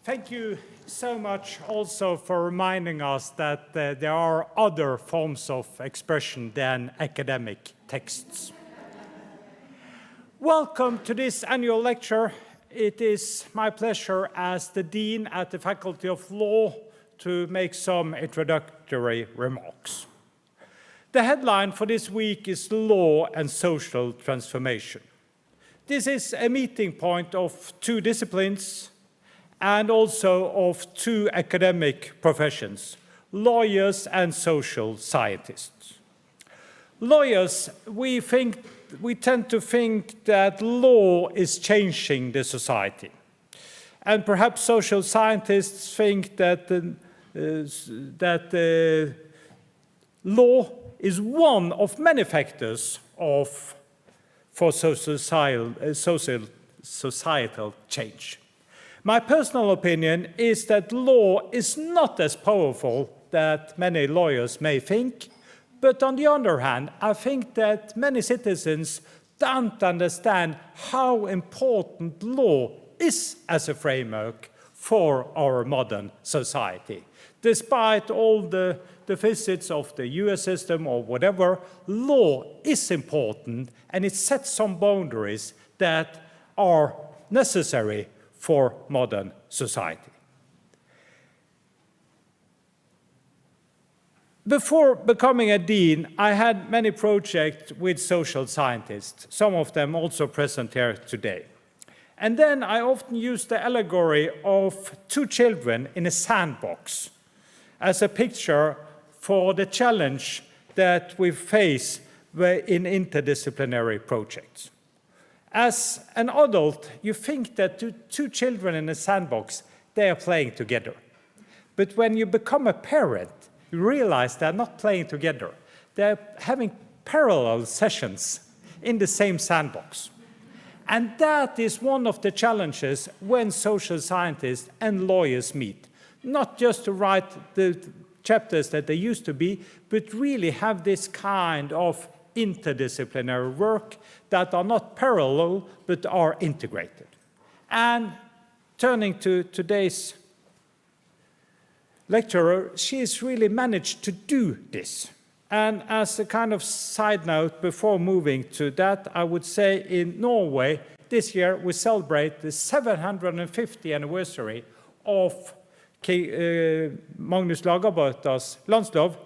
Thank you so much also for reminding us that there are other forms of expression than academic texts. Welcome to this annual lecture. It is my pleasure as the Dean at the Faculty of Law to make some introductory remarks. The headline for this week is Law and Social Transformation. This is a meeting point of two disciplines and also of two academic professions, lawyers and social scientists. Lawyers, we tend to think that law is changing the society. And perhaps social scientists think that law is one of many factors for societal change. My personal opinion is that law is not as powerful that many lawyers may think, but on the other hand, I think that many citizens don't understand how important law is as a framework for our modern society. Despite all the deficits of the US system or whatever, law is important and it sets some boundaries that are necessary for modern society. Before becoming a dean, I had many projects with social scientists, some of them also present here today. And then I often used the allegory of two children in a sandbox as a picture for the challenge that we face in interdisciplinary projects. As an adult, you think that two children in a sandbox, they are playing together. But when you become a parent, you realize they're not playing together. They're having parallel sessions in the same sandbox. And that is one of the challenges when social scientists and lawyers meet. Not just to write the chapters that they used to be, but really have this kind of interdisciplinary work that are not parallel, but are integrated. And turning to today's lecturer, she's really managed to do this. And as a kind of side note, before moving to that, I would say in Norway, this year we celebrate the 750th anniversary of Magnus Lagabøte's landslov,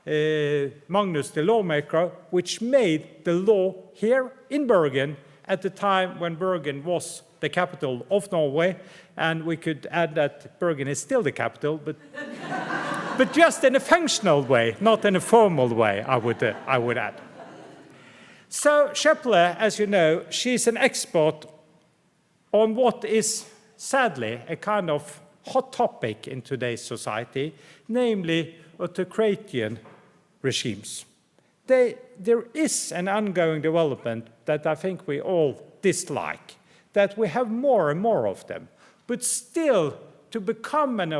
Magnus the lawmaker, which made the law here in Bergen at the time when Bergen was the capital of Norway. And we could add that Bergen is still the capital, but just in a functional way, not in a formal way, I would add. So Scheppele, as you know, she's an expert on what is sadly a kind of hot topic in today's society, namely autocratic regimes. There is an ongoing development that I think we all dislike, that we have more and more of them. But still, to become an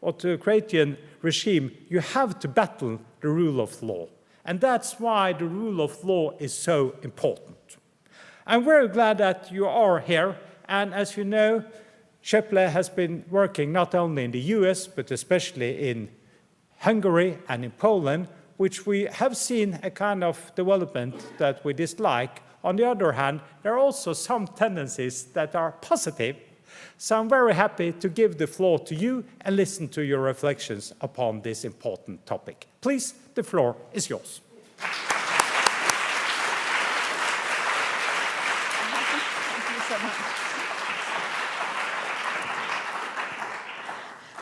autocratic regime, you have to battle the rule of law. And that's why the rule of law is so important. I'm very glad that you are here. And as you know, Scheppele has been working not only in the US, but especially in Hungary and in Poland, which we have seen a kind of development that we dislike. On the other hand, there are also some tendencies that are positive. So I'm very happy to give the floor to you and listen to your reflections upon this important topic. Please, the floor is yours.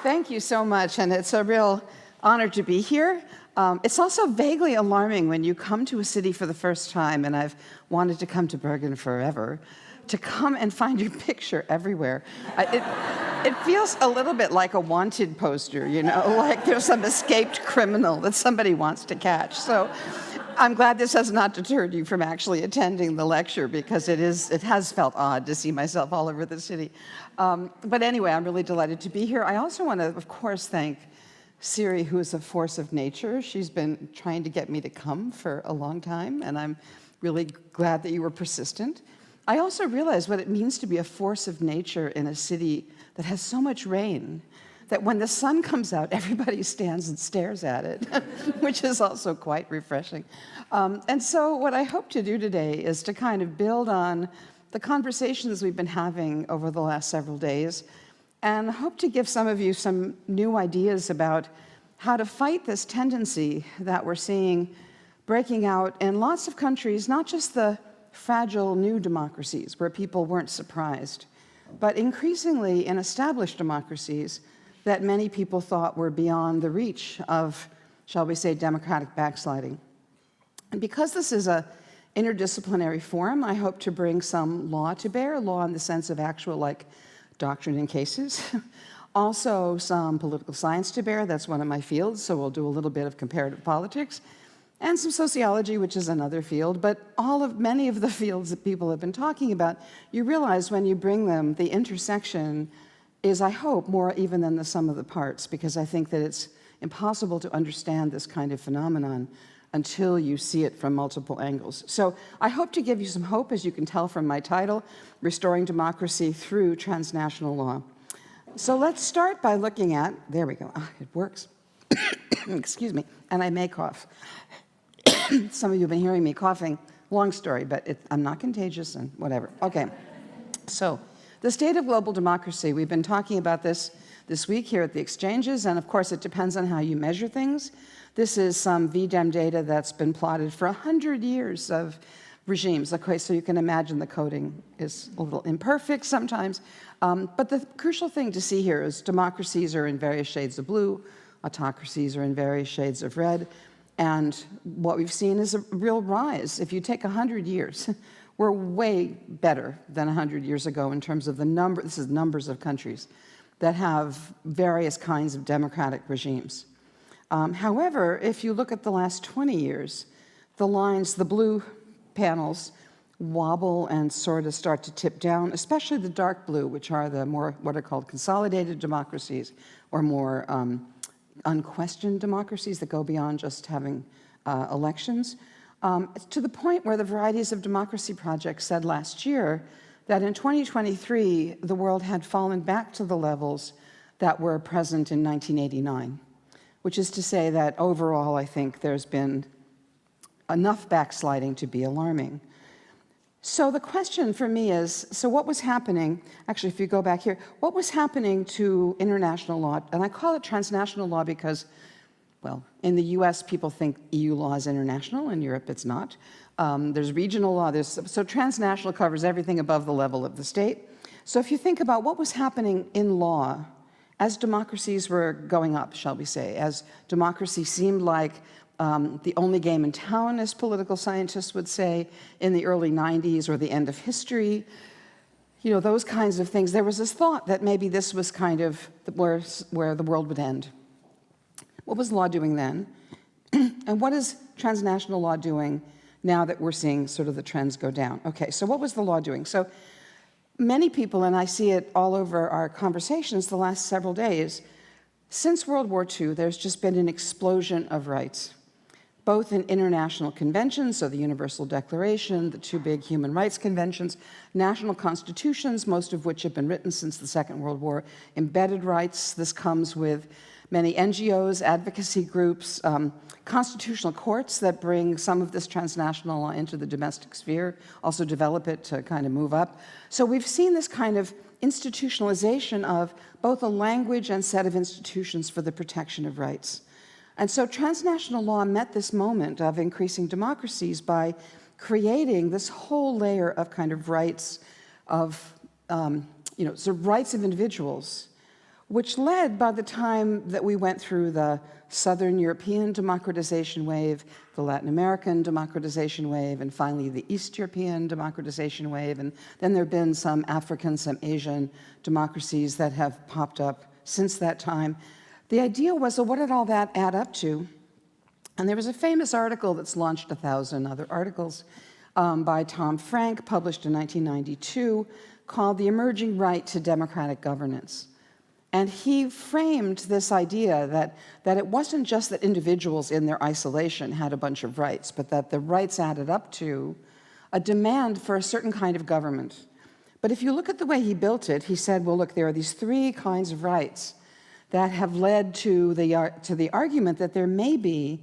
Thank you so much, and it's a real honor to be here. It's also vaguely alarming when you come to a city for the first time, and I've wanted to come to Bergen forever, to come and find your picture everywhere. It feels a little bit like a wanted poster, you know, like there's some escaped criminal that somebody wants to catch. So I'm glad this has not deterred you from actually attending the lecture, because it has felt odd to see myself all over the city. But anyway, I'm really delighted to be here. I also want to, of course, thank Siri, who is a force of nature. She's been trying to get me to come for a long time, and I'm really glad that you were persistent. I also realized what it means to be a force of nature in a city that has so much rain that when the sun comes out, everybody stands and stares at it, which is also quite refreshing. And so what I hope to do today is to kind of build on the conversations we've been having over the last several days, and hope to give some of you some new ideas about how to fight this tendency that we're seeing breaking out in lots of countries, not just the fragile new democracies where people weren't surprised, but increasingly in established democracies that many people thought were beyond the reach of, shall we say, democratic backsliding. And because this is an interdisciplinary forum, I hope to bring some law to bear, law in the sense of actual, like, doctrine in cases. Also some political science to bear, that's one of my fields, so we'll do a little bit of comparative politics, and some sociology, which is another field, but many of the fields that people have been talking about, you realize when you bring them, the intersection is, I hope, more even than the sum of the parts, because I think that it's impossible to understand this kind of phenomenon until you see it from multiple angles. So I hope to give you some hope, as you can tell from my title, Restoring Democracy Through Transnational Law. So let's start by looking at, there we go, it works. Excuse me, and I may cough. Some of you have been hearing me coughing. Long story, but I'm not contagious and whatever. Okay, so the state of global democracy, we've been talking about this week here at the exchanges, and of course it depends on how you measure things. This is some VDEM data that's been plotted for 100 years of regimes. Okay, so you can imagine the coding is a little imperfect sometimes. But the crucial thing to see here is democracies are in various shades of blue, autocracies are in various shades of red, and what we've seen is a real rise. If you take 100 years, we're way better than 100 years ago in terms of the number, this is numbers of countries that have various kinds of democratic regimes. However, if you look at the last 20 years, the lines, the blue panels, wobble and sort of start to tip down, especially the dark blue, which are the more what are called consolidated democracies, or more unquestioned democracies that go beyond just having elections, to the point where the Varieties of Democracy Project said last year that in 2023, the world had fallen back to the levels that were present in 1989, which is to say that overall, I think there's been enough backsliding to be alarming. So the question for me is, so what was happening, actually if you go back here, what was happening to international law? And I call it transnational law because, well, in the US people think EU law is international, in Europe it's not. There's regional law, so transnational covers everything above the level of the state. So if you think about what was happening in law as democracies were going up, shall we say, as democracy seemed like the only game in town, as political scientists would say, in the early 90s or the end of history, you know, those kinds of things. There was this thought that maybe this was kind of where the world would end. What was law doing then? And what is transnational law doing now that we're seeing sort of the trends go down? Okay, so what was the law doing? So many people, and I see it all over our conversations the last several days, since World War II, there's just been an explosion of rights, both in international conventions, so the Universal Declaration, the two big human rights conventions, national constitutions, most of which have been written since the Second World War, embedded rights. This comes with many NGOs, advocacy groups, constitutional courts that bring some of this transnational law into the domestic sphere, also develop it to kind of move up. So we've seen this kind of institutionalization of both a language and set of institutions for the protection of rights. And so transnational law met this moment of increasing democracies by creating this whole layer of kind of rights of, sort of rights of individuals, which led, by the time that we went through the Southern European democratization wave, the Latin American democratization wave, and finally the East European democratization wave, and then there have been some African, some Asian democracies that have popped up since that time. The idea was, so what did all that add up to? And there was a famous article that's launched 1,000 other articles by Tom Frank, published in 1992, called The Emerging Right to Democratic Governance. And he framed this idea that it wasn't just that individuals in their isolation had a bunch of rights, but that the rights added up to a demand for a certain kind of government. But if you look at the way he built it, he said, well, look, there are these three kinds of rights that have led to the argument that there may be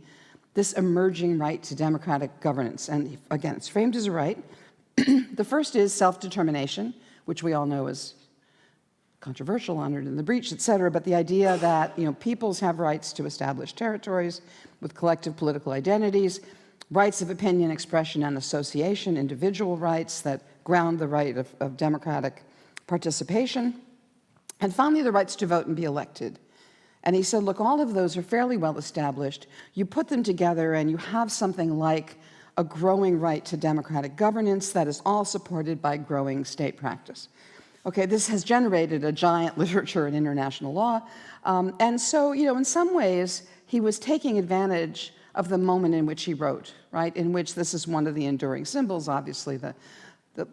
this emerging right to democratic governance. And again, it's framed as a right. The first is self-determination, which we all know is controversial, honored in the breach, et cetera, but the idea that peoples have rights to establish territories with collective political identities, rights of opinion, expression, and association, individual rights that ground the right of democratic participation, and finally the rights to vote and be elected. And he said, look, all of those are fairly well established. You put them together and you have something like a growing right to democratic governance that is all supported by growing state practice. Okay, this has generated a giant literature in international law. And so, in some ways, he was taking advantage of the moment in which he wrote, right, in which this is one of the enduring symbols. Obviously, the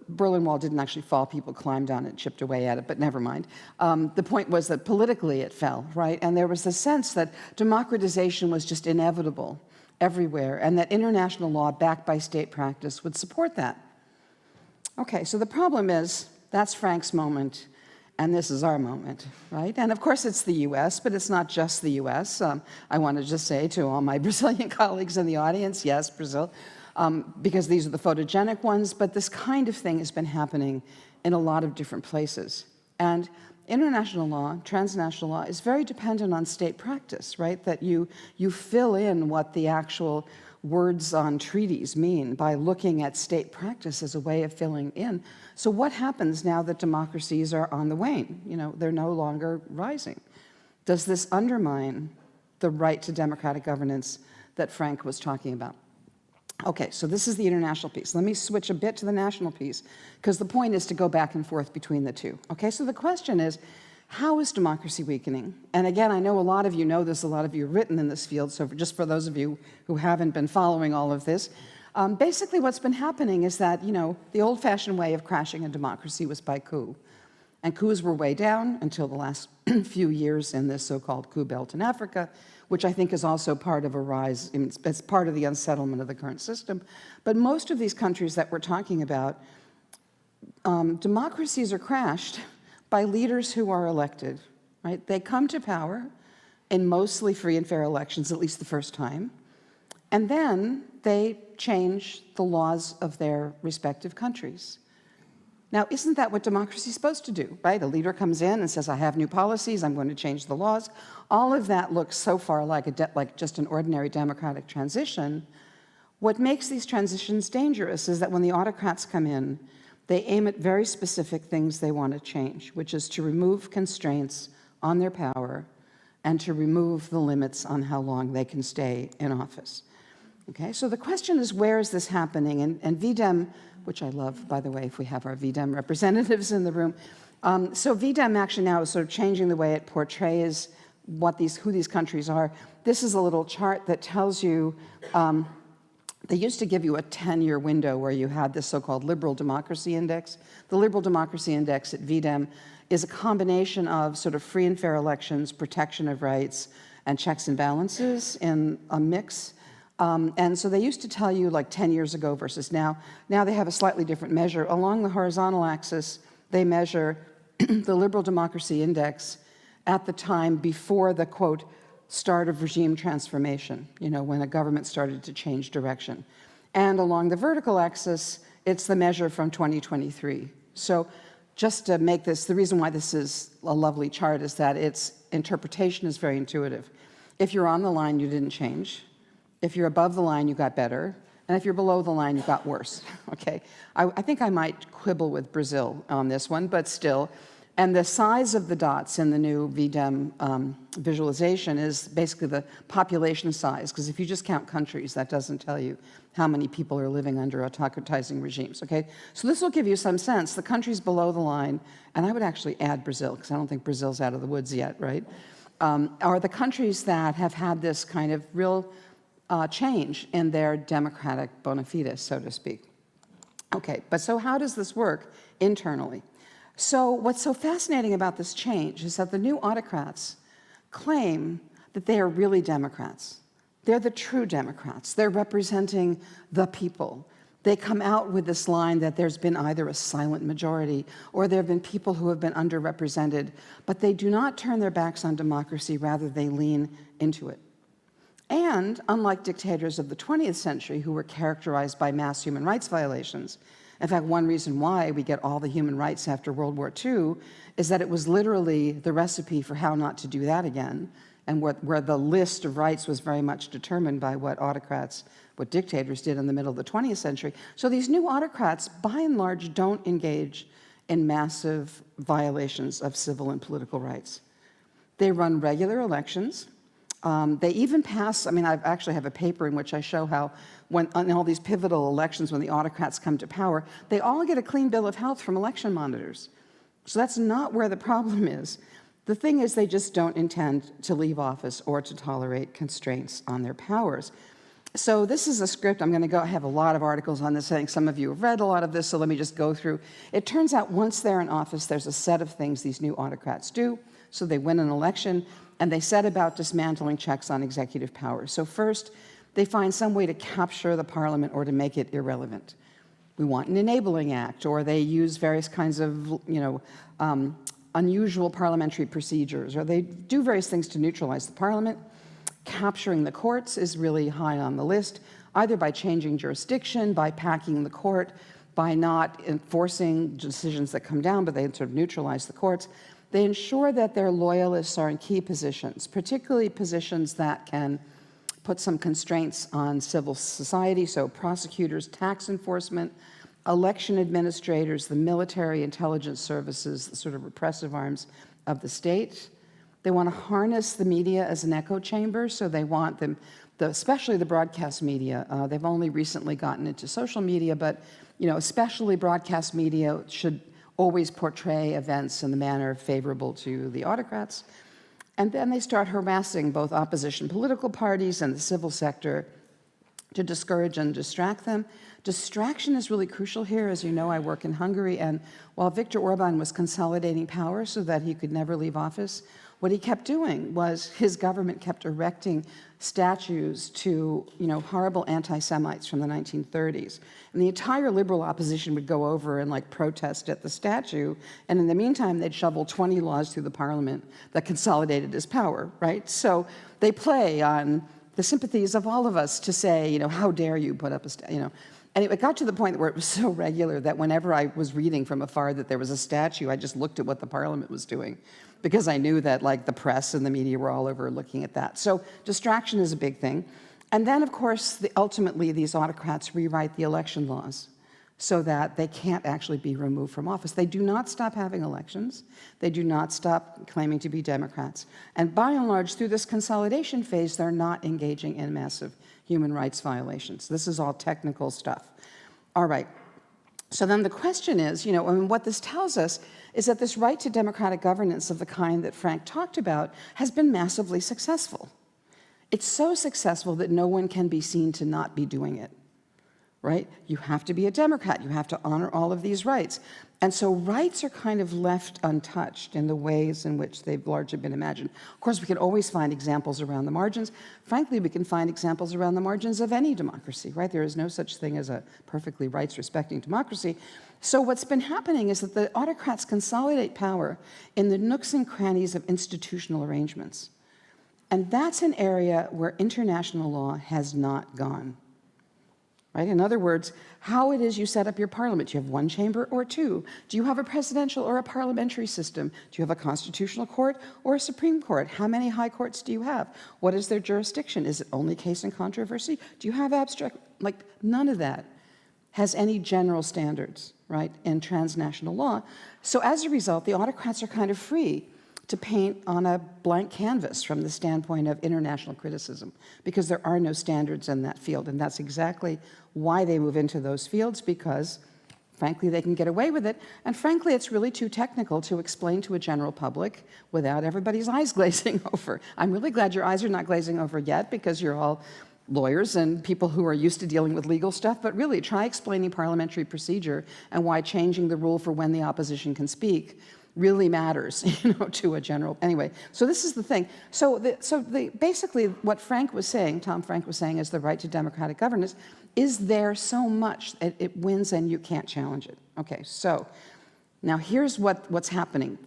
Berlin Wall didn't actually fall. People climbed on it, chipped away at it, but never mind. The point was that politically it fell, right? And there was the sense that democratization was just inevitable everywhere, and that international law backed by state practice would support that. Okay, so the problem is, that's Frank's moment, and this is our moment, right? And of course it's the US, but it's not just the US. I want to just say to all my Brazilian colleagues in the audience, yes, Brazil, because these are the photogenic ones, but this kind of thing has been happening in a lot of different places. And international law, transnational law, is very dependent on state practice, right? That you fill in what the actual words on treaties mean by looking at state practice as a way of filling in. So what happens now that democracies are on the wane? They're no longer rising. Does this undermine the right to democratic governance that Frank was talking about? Okay, so this is the international piece. Let me switch a bit to the national piece, because the point is to go back and forth between the two. Okay, so the question is, how is democracy weakening? And again, I know a lot of you know this, a lot of you have written in this field, so just for those of you who haven't been following all of this, basically what's been happening is that, the old-fashioned way of crashing a democracy was by coup. And coups were way down until the last few years in this so-called coup belt in Africa, which I think is also part of a rise, it's part of the unsettlement of the current system. But most of these countries that we're talking about, democracies are crashed by leaders who are elected, right? They come to power in mostly free and fair elections, at least the first time, and then they change the laws of their respective countries. Now, isn't that what democracy is supposed to do, right? A leader comes in and says, I have new policies, I'm going to change the laws. All of that looks so far like just an ordinary democratic transition. What makes these transitions dangerous is that when the autocrats come in, they aim at very specific things they want to change, which is to remove constraints on their power and to remove the limits on how long they can stay in office. Okay, so the question is, where is this happening? And VDEM, which I love, by the way, if we have our VDEM representatives in the room. So VDEM actually now is sort of changing the way it portrays who these countries are. This is a little chart that tells you, they used to give you a 10-year window where you had this so-called liberal democracy index. The liberal democracy index at VDEM is a combination of sort of free and fair elections, protection of rights, and checks and balances in a mix. And so they used to tell you like 10 years ago versus now. Now they have a slightly different measure. Along the horizontal axis, they measure the liberal democracy index at the time before the, quote, start of regime transformation, when a government started to change direction. And along the vertical axis, it's the measure from 2023. So just to make this, the reason why this is a lovely chart is that its interpretation is very intuitive. If you're on the line, you didn't change. If you're above the line, you got better. And if you're below the line, you got worse, okay? I think I might quibble with Brazil on this one, but still. And the size of the dots in the new VDEM visualization is basically the population size, because if you just count countries, that doesn't tell you how many people are living under autocratizing regimes, okay? So this will give you some sense. The countries below the line, and I would actually add Brazil, because I don't think Brazil's out of the woods yet, right? Are the countries that have had this kind of real change in their democratic bona fides, so to speak. Okay, but so how does this work internally? So what's so fascinating about this change is that the new autocrats claim that they are really Democrats. They're the true Democrats. They're representing the people. they come out with this line that there's been either a silent majority or there have been people who have been underrepresented, but they do not turn their backs on democracy, rather they lean into it. And unlike dictators of the 20th century who were characterized by mass human rights violations, in fact, one reason why we get all the human rights after World War II is that it was literally the recipe for how not to do that again, and where the list of rights was very much determined by what autocrats, what dictators did in the middle of the 20th century. So these new autocrats, by and large, don't engage in massive violations of civil and political rights. They run regular elections. They even pass, I mean, I actually have a paper in which I show how when in all these pivotal elections, when the autocrats come to power, they all get a clean bill of health from election monitors. So that's not where the problem is. The thing is, they just don't intend to leave office or to tolerate constraints on their powers. So this is a script. I'm going to I have a lot of articles on this. I think some of you have read a lot of this, so let me just go through. It turns out once they're in office, there's a set of things these new autocrats do. So they win an election, and they set about dismantling checks on executive power. So first, they find some way to capture the parliament or to make it irrelevant. We want an enabling act, or they use various kinds of, unusual parliamentary procedures, or they do various things to neutralize the parliament. Capturing the courts is really high on the list, either by changing jurisdiction, by packing the court, by not enforcing decisions that come down, but they sort of neutralize the courts. They ensure that their loyalists are in key positions, particularly positions that can put some constraints on civil society, so prosecutors, tax enforcement, election administrators, the military intelligence services, the sort of repressive arms of the state. They want to harness the media as an echo chamber, so they want them, especially the broadcast media. They've only recently gotten into social media, but especially broadcast media should always portray events in the manner favorable to the autocrats. And then they start harassing both opposition political parties and the civil sector to discourage and distract them. Distraction is really crucial here. As you know, I work in Hungary, and while Viktor Orban was consolidating power so that he could never leave office, what he kept doing was his government kept erecting statues to, horrible anti-Semites from the 1930s. And the entire liberal opposition would go over and protest at the statue. And in the meantime, they'd shovel 20 laws through the parliament that consolidated his power, right? So they play on the sympathies of all of us to say, how dare you put up a statue, And it got to the point where it was so regular that whenever I was reading from afar that there was a statue, I just looked at what the parliament was doing, because I knew that the press and the media were all over looking at that. So distraction is a big thing. And then, of course, ultimately these autocrats rewrite the election laws so that they can't actually be removed from office. They do not stop having elections. They do not stop claiming to be Democrats. And by and large, through this consolidation phase, they're not engaging in massive human rights violations. This is all technical stuff. All right. So then the question is, what this tells us is that this right to democratic governance of the kind that Frank talked about has been massively successful. It's so successful that no one can be seen to not be doing it, right? You have to be a Democrat. You have to honor all of these rights. And so rights are kind of left untouched in the ways in which they've largely been imagined. Of course, we can always find examples around the margins. Frankly, we can find examples around the margins of any democracy, right? There is no such thing as a perfectly rights-respecting democracy. So what's been happening is that the autocrats consolidate power in the nooks and crannies of institutional arrangements. And that's an area where international law has not gone. Right? In other words, how it is you set up your parliament. Do you have one chamber or two? Do you have a presidential or a parliamentary system? Do you have a constitutional court or a Supreme Court? How many high courts do you have? What is their jurisdiction? Is it only case and controversy? Do you have abstract? None of that has any general standards, right, in transnational law. So as a result, the autocrats are kind of free to paint on a blank canvas from the standpoint of international criticism, because there are no standards in that field. And that's exactly why they move into those fields, because frankly, they can get away with it. And frankly, it's really too technical to explain to a general public without everybody's eyes glazing over. I'm really glad your eyes are not glazing over yet, because you're all lawyers and people who are used to dealing with legal stuff, but really try explaining parliamentary procedure and why changing the rule for when the opposition can speak really matters, to a general. Anyway, so this is the thing. Basically, what Tom Frank was saying, is the right to democratic governance is there so much that it wins and you can't challenge it. Okay, so now here's what's happening.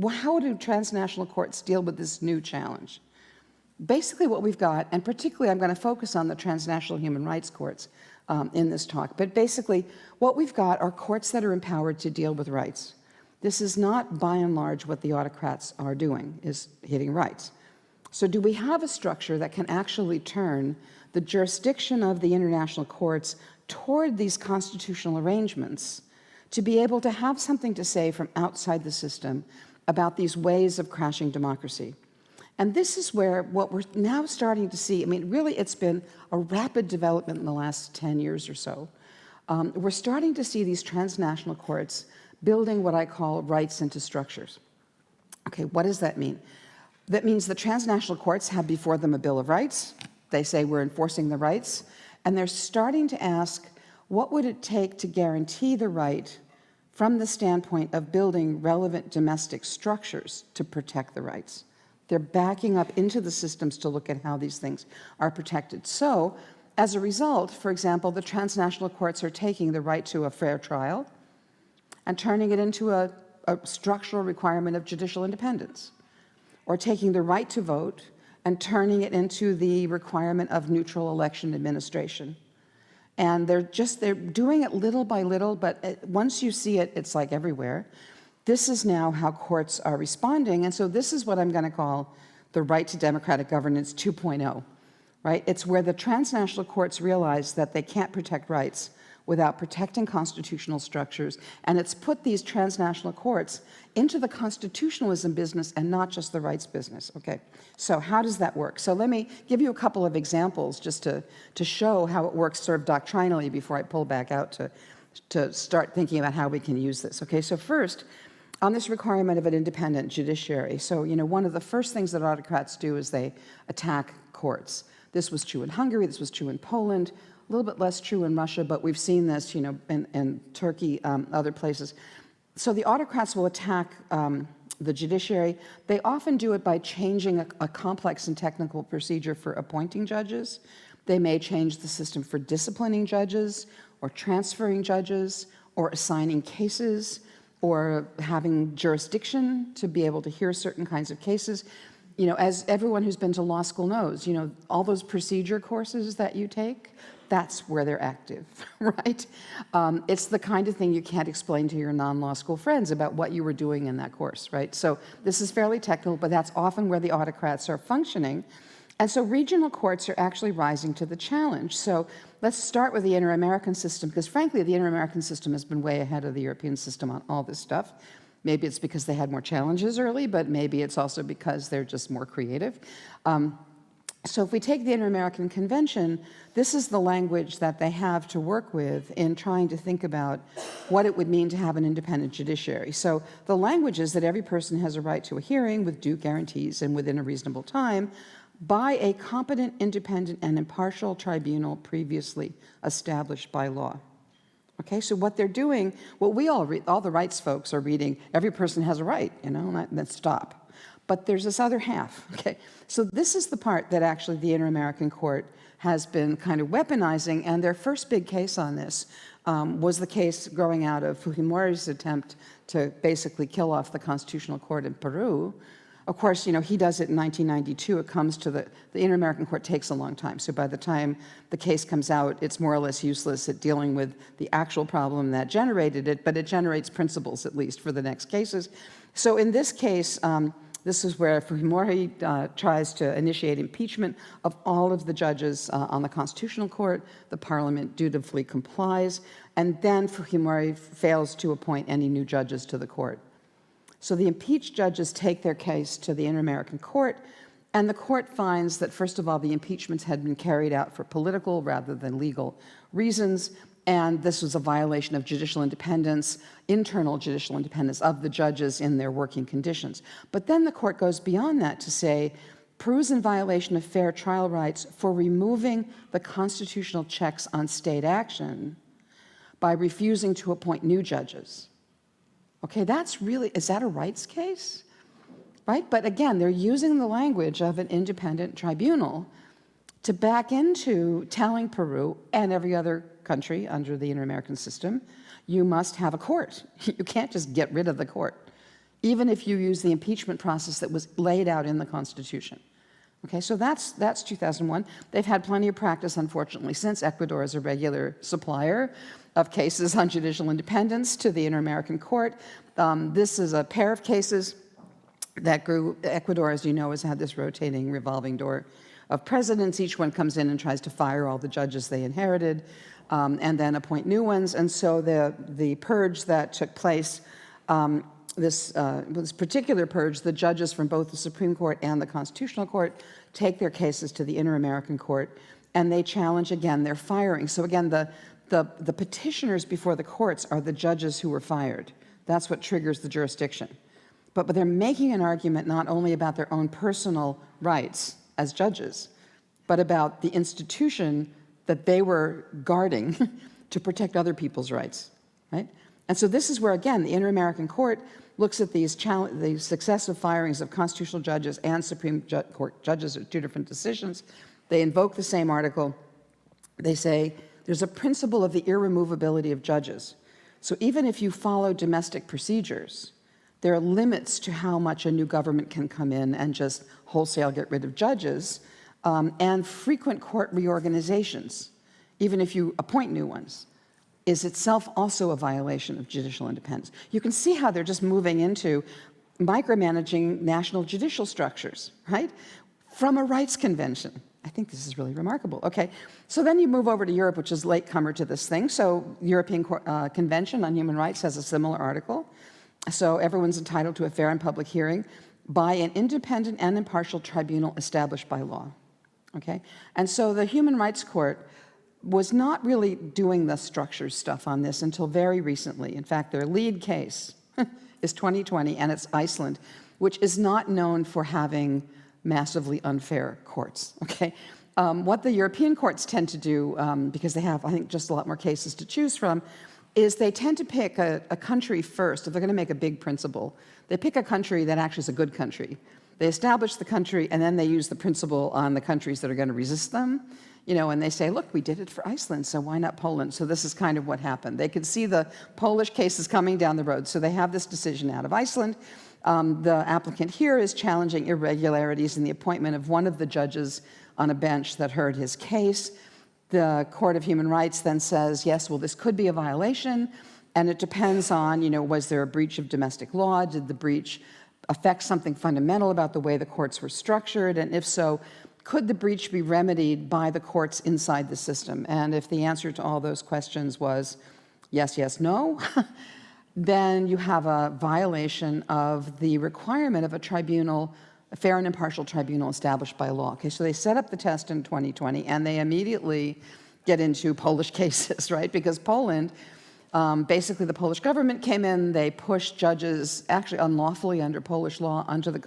How do transnational courts deal with this new challenge? Basically what we've got, and particularly I'm going to focus on the transnational human rights courts in this talk, but basically what we've got are courts that are empowered to deal with rights. This is not, by and large, what the autocrats are doing, is hitting rights. So do we have a structure that can actually turn the jurisdiction of the international courts toward these constitutional arrangements to be able to have something to say from outside the system about these ways of crashing democracy? And this is where what we're now starting to see, I mean, really it's been a rapid development in the last 10 years or so. We're starting to see these transnational courts building what I call rights into structures. Okay, what does that mean? That means the transnational courts have before them a Bill of Rights. They say we're enforcing the rights, and they're starting to ask, what would it take to guarantee the right from the standpoint of building relevant domestic structures to protect the rights? They're backing up into the systems to look at how these things are protected. So, as a result, for example, the transnational courts are taking the right to a fair trial and turning it into a structural requirement of judicial independence, or taking the right to vote and turning it into the requirement of neutral election administration. And they're doing it little by little, but once you see it, it's like everywhere. This is now how courts are responding, and so this is what I'm going to call the right to democratic governance 2.0, right? It's where the transnational courts realize that they can't protect rights without protecting constitutional structures, and it's put these transnational courts into the constitutionalism business and not just the rights business. Okay, so how does that work? So let me give you a couple of examples just to show how it works sort of doctrinally before I pull back out to start thinking about how we can use this. Okay, so first, on this requirement of an independent judiciary. So, one of the first things that autocrats do is they attack courts. This was true in Hungary, this was true in Poland, a little bit less true in Russia, but we've seen this, in Turkey, other places. So the autocrats will attack the judiciary. They often do it by changing a complex and technical procedure for appointing judges. They may change the system for disciplining judges, or transferring judges, or assigning cases, or having jurisdiction to be able to hear certain kinds of cases. As everyone who's been to law school knows, all those procedure courses that you take, that's where they're active, right? It's the kind of thing you can't explain to your non-law school friends about what you were doing in that course, right? So this is fairly technical, but that's often where the autocrats are functioning. And so regional courts are actually rising to the challenge. So let's start with the inter-American system, because frankly, the inter-American system has been way ahead of the European system on all this stuff. Maybe it's because they had more challenges early, but maybe it's also because they're just more creative. So if we take the Inter-American Convention, this is the language that they have to work with in trying to think about what it would mean to have an independent judiciary. So the language is that every person has a right to a hearing with due guarantees and within a reasonable time by a competent, independent, and impartial tribunal previously established by law. Okay, so what they're doing, what we all read, all the rights folks are reading, every person has a right, then stop. But there's this other half, okay? So this is the part that actually the Inter-American Court has been kind of weaponizing, and their first big case on this was the case growing out of Fujimori's attempt to basically kill off the Constitutional Court in Peru. Of course, he does it in 1992. It comes to the Inter-American Court takes a long time. So by the time the case comes out, it's more or less useless at dealing with the actual problem that generated it, but it generates principles, at least, for the next cases. So in this case, this is where Fujimori tries to initiate impeachment of all of the judges on the Constitutional Court. The parliament dutifully complies, and then Fujimori fails to appoint any new judges to the court. So the impeached judges take their case to the Inter-American Court, and the court finds that, first of all, the impeachments had been carried out for political rather than legal reasons, and this was a violation of judicial independence, internal judicial independence of the judges in their working conditions. But then the court goes beyond that to say, Peru's in violation of fair trial rights for removing the constitutional checks on state action by refusing to appoint new judges. Okay, that's really, is that a rights case? Right? But again, they're using the language of an independent tribunal to back into telling Peru and every other country under the Inter-American system, you must have a court. You can't just get rid of the court, even if you use the impeachment process that was laid out in the Constitution. Okay, so that's 2001. They've had plenty of practice, unfortunately, since. Ecuador is a regular supplier of cases on judicial independence to the Inter-American Court. This is a pair of cases that grew. Ecuador, as you know, has had this rotating revolving door of presidents. Each one comes in and tries to fire all the judges they inherited and then appoint new ones. And so the purge that took place, this particular purge, the judges from both the Supreme Court and the Constitutional Court take their cases to the Inter-American Court, and they challenge, again, their firing. So again, the petitioners before the courts are the judges who were fired. That's what triggers the jurisdiction. But they're making an argument not only about their own personal rights as judges, but about the institution that they were guarding to protect other people's rights, right? And so this is where, again, the Inter-American Court looks at the successive firings of constitutional judges and Supreme Court judges at two different decisions. They invoke the same article. They say there's a principle of the irremovability of judges. So even if you follow domestic procedures, there are limits to how much a new government can come in and just wholesale get rid of judges, and frequent court reorganizations, even if you appoint new ones, is itself also a violation of judicial independence. You can see how they're just moving into micromanaging national judicial structures, right? From a rights convention. I think this is really remarkable. Okay, so then you move over to Europe, which is latecomer to this thing. So European Convention on Human Rights has a similar article. So everyone's entitled to a fair and public hearing by an independent and impartial tribunal established by law. Okay, and so the Human Rights Court was not really doing the structure stuff on this until very recently. In fact, their lead case is 2020, and it's Iceland, which is not known for having massively unfair courts, okay? What the European courts tend to do, because they have, I think, just a lot more cases to choose from, is they tend to pick a country first. If they're going to make a big principle, they pick a country that actually is a good country. They establish the country, and then they use the principle on the countries that are going to resist them. You know, and they say, look, we did it for Iceland, so why not Poland? So this is kind of what happened. They could see the Polish cases coming down the road, so they have this decision out of Iceland. The applicant here is challenging irregularities in the appointment of one of the judges on a bench that heard his case. The Court of Human Rights then says, yes, well, this could be a violation, and it depends on, you know, was there a breach of domestic law? Did the breach affect something fundamental about the way the courts were structured? And if so, could the breach be remedied by the courts inside the system? And if the answer to all those questions was yes, yes, no, then you have a violation of the requirement of a tribunal, a fair and impartial tribunal established by law. Okay, so they set up the test in 2020, and they immediately get into Polish cases, right? Because Poland, basically the Polish government came in, they pushed judges, actually unlawfully under Polish law, onto the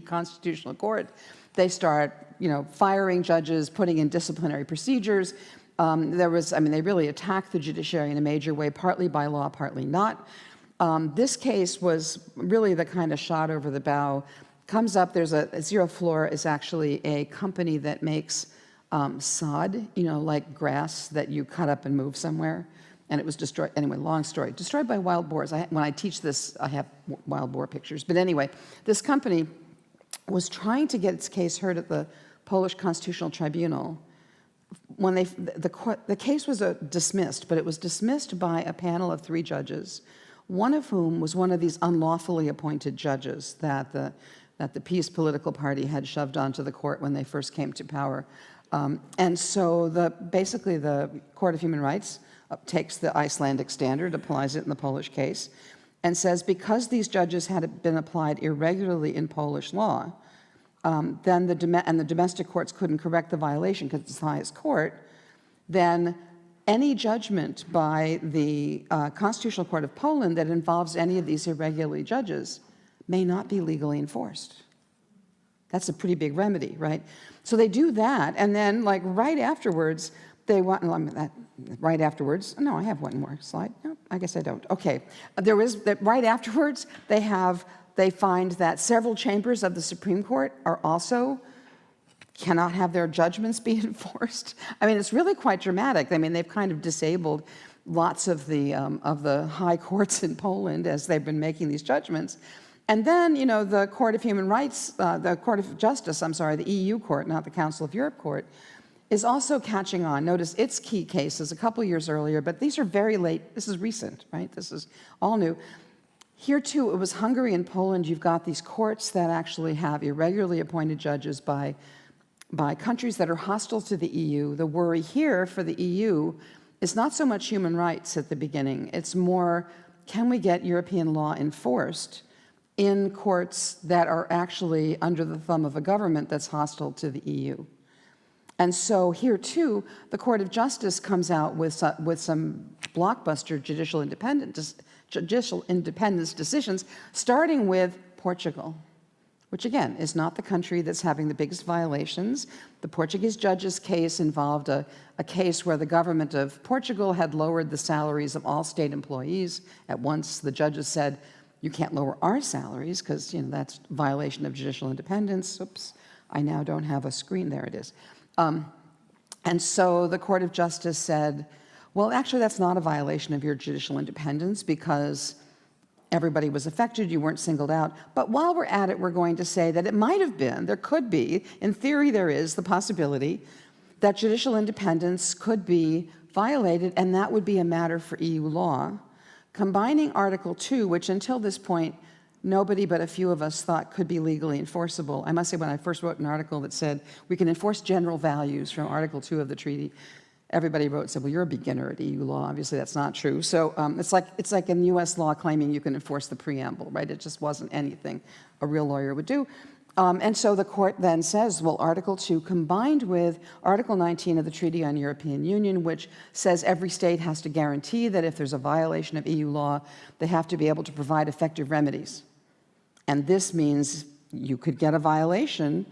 Constitutional Court. They start, you know, firing judges, putting in disciplinary procedures. They really attacked the judiciary in a major way, partly by law, partly not. This case was really the kind of shot over the bow. Comes up, there's Zero Floor is actually a company that makes sod, you know, like grass that you cut up and move somewhere. And it was destroyed, anyway, long story, destroyed by wild boars. When I teach this, I have wild boar pictures. But anyway, this company was trying to get its case heard at the Polish Constitutional Tribunal. When the case was dismissed, but it was dismissed by a panel of 3 judges, one of whom was one of these unlawfully appointed judges that the Peace political party had shoved onto the court when they first came to power. And so basically the Court of Human Rights takes the Icelandic standard, applies it in the Polish case, and says because these judges had been applied irregularly in Polish law, then the domestic courts couldn't correct the violation because it's the highest court, then any judgment by the Constitutional Court of Poland that involves any of these irregular judges may not be legally enforced. That's a pretty big remedy, right? So they do that, and then like right afterwards, they want, right afterwards, no, I have one more slide. No, I guess I don't. Okay, right afterwards, they find that several chambers of the Supreme Court are also cannot have their judgments be enforced. I mean, it's really quite dramatic. I mean, they've kind of disabled lots of the high courts in Poland as they've been making these judgments. And then, you know, the Court of Human Rights, the Court of Justice, I'm sorry, the EU Court, not the Council of Europe Court, is also catching on. Notice its key cases a couple years earlier, but these are very late. This is recent, right? This is all new. Here, too, it was Hungary and Poland. You've got these courts that actually have irregularly appointed judges by countries that are hostile to the EU. The worry here for the EU is not so much human rights at the beginning. It's more, can we get European law enforced in courts that are actually under the thumb of a government that's hostile to the EU? And so here, too, the Court of Justice comes out with some blockbuster judicial independence decisions, starting with Portugal, which, again, is not the country that's having the biggest violations. The Portuguese judge's case involved a case where the government of Portugal had lowered the salaries of all state employees. At once, the judges said, you can't lower our salaries because, you know, that's violation of judicial independence. Oops, I now don't have a screen. There it is. And so the Court of Justice said, well, actually, that's not a violation of your judicial independence because everybody was affected, you weren't singled out. But while we're at it, we're going to say that it might have been, there could be, in theory there is the possibility that judicial independence could be violated, and that would be a matter for EU law. Combining Article 2, which until this point, nobody but a few of us thought could be legally enforceable. I must say, when I first wrote an article that said we can enforce general values from Article 2 of the treaty, everybody wrote and said, well, you're a beginner at EU law. Obviously, that's not true. So it's like in US law claiming you can enforce the preamble, right? It just wasn't anything a real lawyer would do. And so the court then says, well, Article 2 combined with Article 19 of the Treaty on European Union, which says every state has to guarantee that if there's a violation of EU law, they have to be able to provide effective remedies. And this means you could get a violation.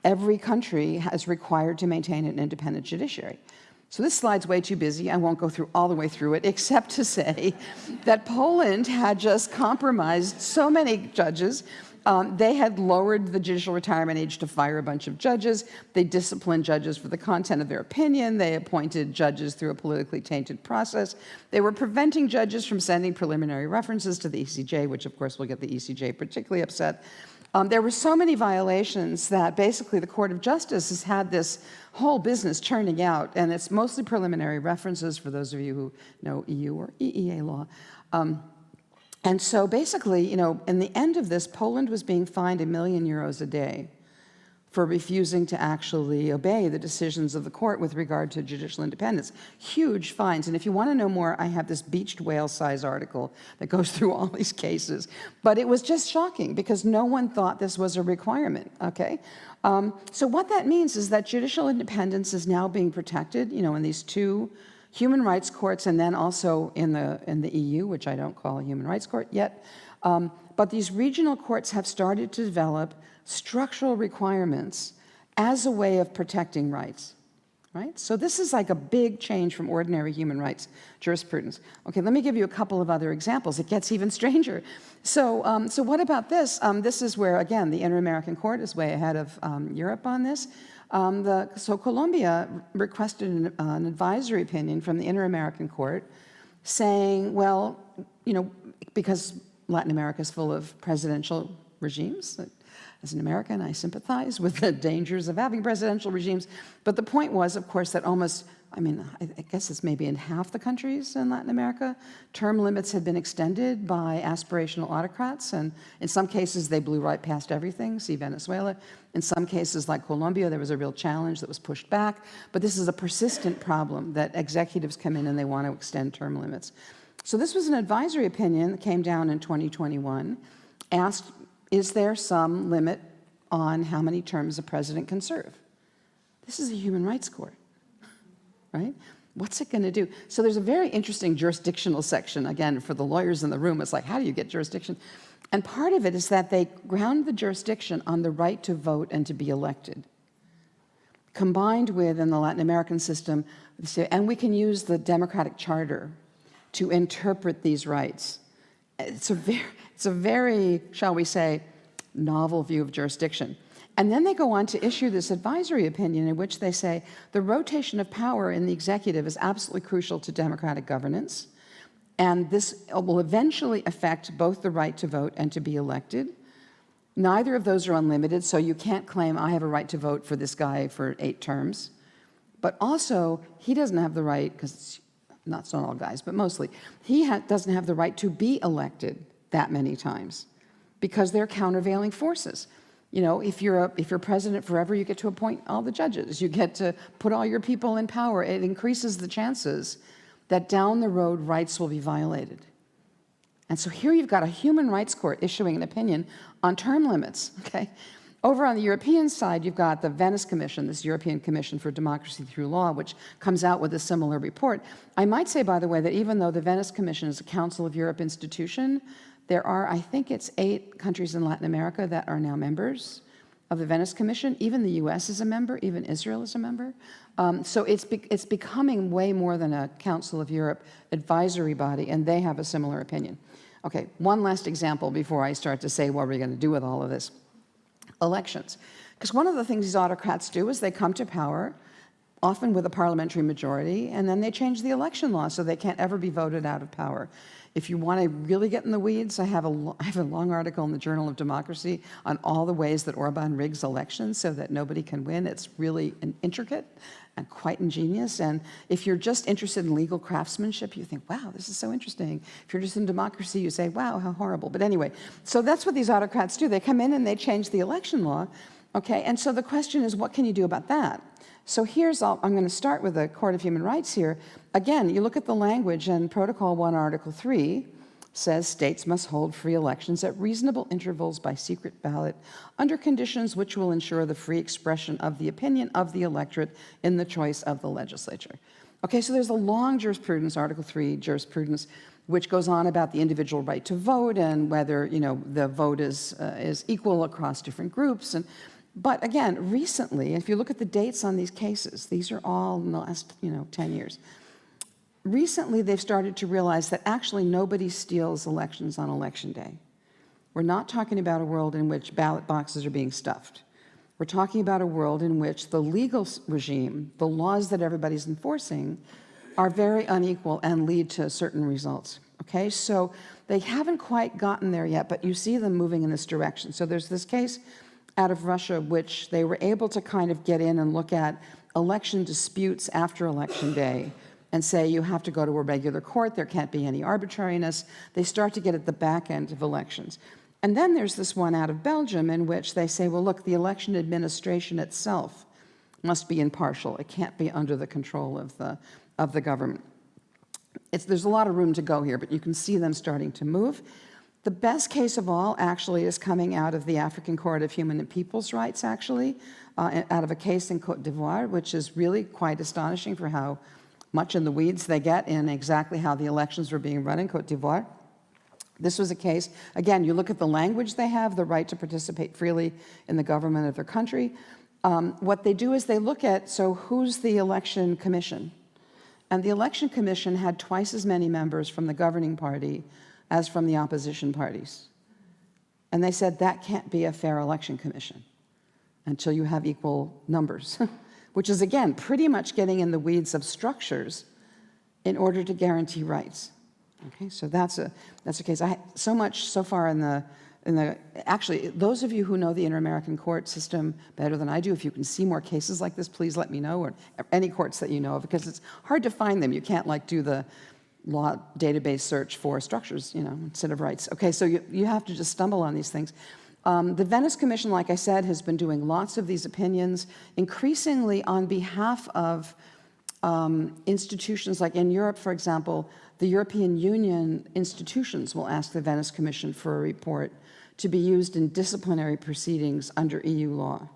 Every country is required to maintain an independent judiciary. So this slide's way too busy. I won't go through all the way through it, except to say that Poland had just compromised so many judges. They had lowered the judicial retirement age to fire a bunch of judges. They disciplined judges for the content of their opinion. They appointed judges through a politically tainted process. They were preventing judges from sending preliminary references to the ECJ, which of course will get the ECJ particularly upset. There were so many violations that basically the Court of Justice has had this whole business churning out, and it's mostly preliminary references for those of you who know EU or EEA law. And so basically, you know, in the end of this, Poland was being fined €1 million a day for refusing to actually obey the decisions of the court with regard to judicial independence. Huge fines. And if you want to know more, I have this beached whale-size article that goes through all these cases. But it was just shocking because no one thought this was a requirement, okay? So what that means is that judicial independence is now being protected, you know, in these two human rights courts and then also in the EU, which I don't call a human rights court yet. But these regional courts have started to develop structural requirements as a way of protecting rights, right? So this is like a big change from ordinary human rights jurisprudence. Okay, let me give you a couple of other examples. It gets even stranger. So what about this? This is where, again, the Inter-American Court is way ahead of Europe on this. So Colombia requested an advisory opinion from the Inter-American Court saying, well, you know, because Latin America is full of presidential regimes. As an American, I sympathize with the dangers of having presidential regimes. But the point was, of course, that almost, I mean, I guess it's maybe in half the countries in Latin America, term limits had been extended by aspirational autocrats. And in some cases, they blew right past everything. See Venezuela. In some cases, like Colombia, there was a real challenge that was pushed back. But this is a persistent problem that executives come in and they want to extend term limits. So this was an advisory opinion that came down in 2021, asked, is there some limit on how many terms a president can serve? This is a human rights court, right? What's it going to do? So there's a very interesting jurisdictional section. Again, for the lawyers in the room, it's like, how do you get jurisdiction? And part of it is that they ground the jurisdiction on the right to vote and to be elected. combined with, in the Latin American system, and we can use the democratic charter to interpret these rights. It's a very, shall we say, novel view of jurisdiction. And then they go on to issue this advisory opinion in which they say the rotation of power in the executive is absolutely crucial to democratic governance, and this will eventually affect both the right to vote and to be elected. Neither of those are unlimited, so you can't claim I have a right to vote for this guy for 8 terms. But also, he doesn't have the right, because it's not all guys, but mostly, he doesn't have the right to be elected that many times because they're countervailing forces. You know, if you're president forever, you get to appoint all the judges. You get to put all your people in power. It increases the chances that down the road rights will be violated. And so here you've got a human rights court issuing an opinion on term limits, okay? Over on the European side, you've got the Venice Commission, this European Commission for Democracy Through Law, which comes out with a similar report. I might say, by the way, that even though the Venice Commission is a Council of Europe institution, there are, I think it's 8 countries in Latin America that are now members of the Venice Commission. Even the US is a member, even Israel is a member. So it's becoming way more than a Council of Europe advisory body, and they have a similar opinion. Okay, one last example before I start to say what are we going to do with all of this. Elections. Because one of the things these autocrats do is they come to power, often with a parliamentary majority, and then they change the election law so they can't ever be voted out of power. If you want to really get in the weeds, I have a long article in the Journal of Democracy on all the ways that Orban rigs elections so that nobody can win. It's really intricate and quite ingenious. And if you're just interested in legal craftsmanship, you think, wow, this is so interesting. If you're just in democracy, you say, wow, how horrible. But anyway, so that's what these autocrats do. They come in and they change the election law. Okay, and so the question is, what can you do about that? So I'm going to start with the Court of Human Rights here. Again, you look at the language, and Protocol 1, Article 3 says states must hold free elections at reasonable intervals by secret ballot under conditions which will ensure the free expression of the opinion of the electorate in the choice of the legislature. Okay, so there's a long jurisprudence, Article 3 jurisprudence, which goes on about the individual right to vote and whether, you know, the vote is equal across different groups. But again, recently, if you look at the dates on these cases, these are all in the last, 10 years. Recently, they've started to realize that actually nobody steals elections on election day. We're not talking about a world in which ballot boxes are being stuffed. We're talking about a world in which the legal regime, the laws that everybody's enforcing, are very unequal and lead to certain results. Okay, so they haven't quite gotten there yet, but you see them moving in this direction. So there's this case out of Russia, which they were able to kind of get in and look at election disputes after Election Day and say you have to go to a regular court, there can't be any arbitrariness. They start to get at the back end of elections. And then there's this one out of Belgium in which they say, well, look, the election administration itself must be impartial. It can't be under the control of the government. There's a lot of room to go here, but you can see them starting to move. The best case of all actually is coming out of the African Court of Human and People's Rights, actually, out of a case in Côte d'Ivoire, which is really quite astonishing for how much in the weeds they get in exactly how the elections were being run in Côte d'Ivoire. This was a case, again, you look at the language they have, the right to participate freely in the government of their country. What they do is they look at, so who's the election commission? And the election commission had twice as many members from the governing party as from the opposition parties. And they said that can't be a fair election commission until you have equal numbers, which is, again, pretty much getting in the weeds of structures in order to guarantee rights. Okay, so that's a case. So much so far actually, those of you who know the Inter-American court system better than I do, if you can see more cases like this, please let me know, or any courts that you know of, because it's hard to find them. You can't do the law database search for structures, instead of rights. Okay, so you have to just stumble on these things. The Venice Commission, like I said, has been doing lots of these opinions, increasingly on behalf of institutions, like in Europe, for example, the European Union institutions will ask the Venice Commission for a report to be used in disciplinary proceedings under EU law.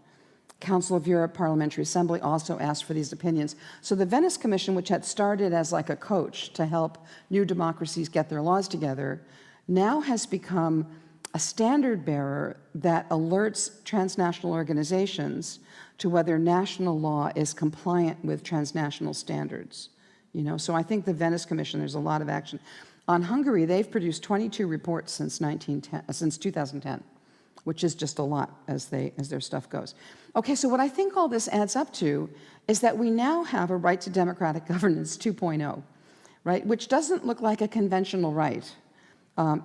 Council of Europe Parliamentary Assembly also asked for these opinions. So the Venice Commission, which had started as like a coach to help new democracies get their laws together, now has become standard bearer that alerts transnational organizations to whether national law is compliant with transnational standards. You know, so I think the Venice Commission, there's a lot of action. On Hungary, they've produced 22 reports since 2010, which is just a lot as their stuff goes. Okay, so what I think all this adds up to is that we now have a right to democratic governance 2.0, right, which doesn't look like a conventional right.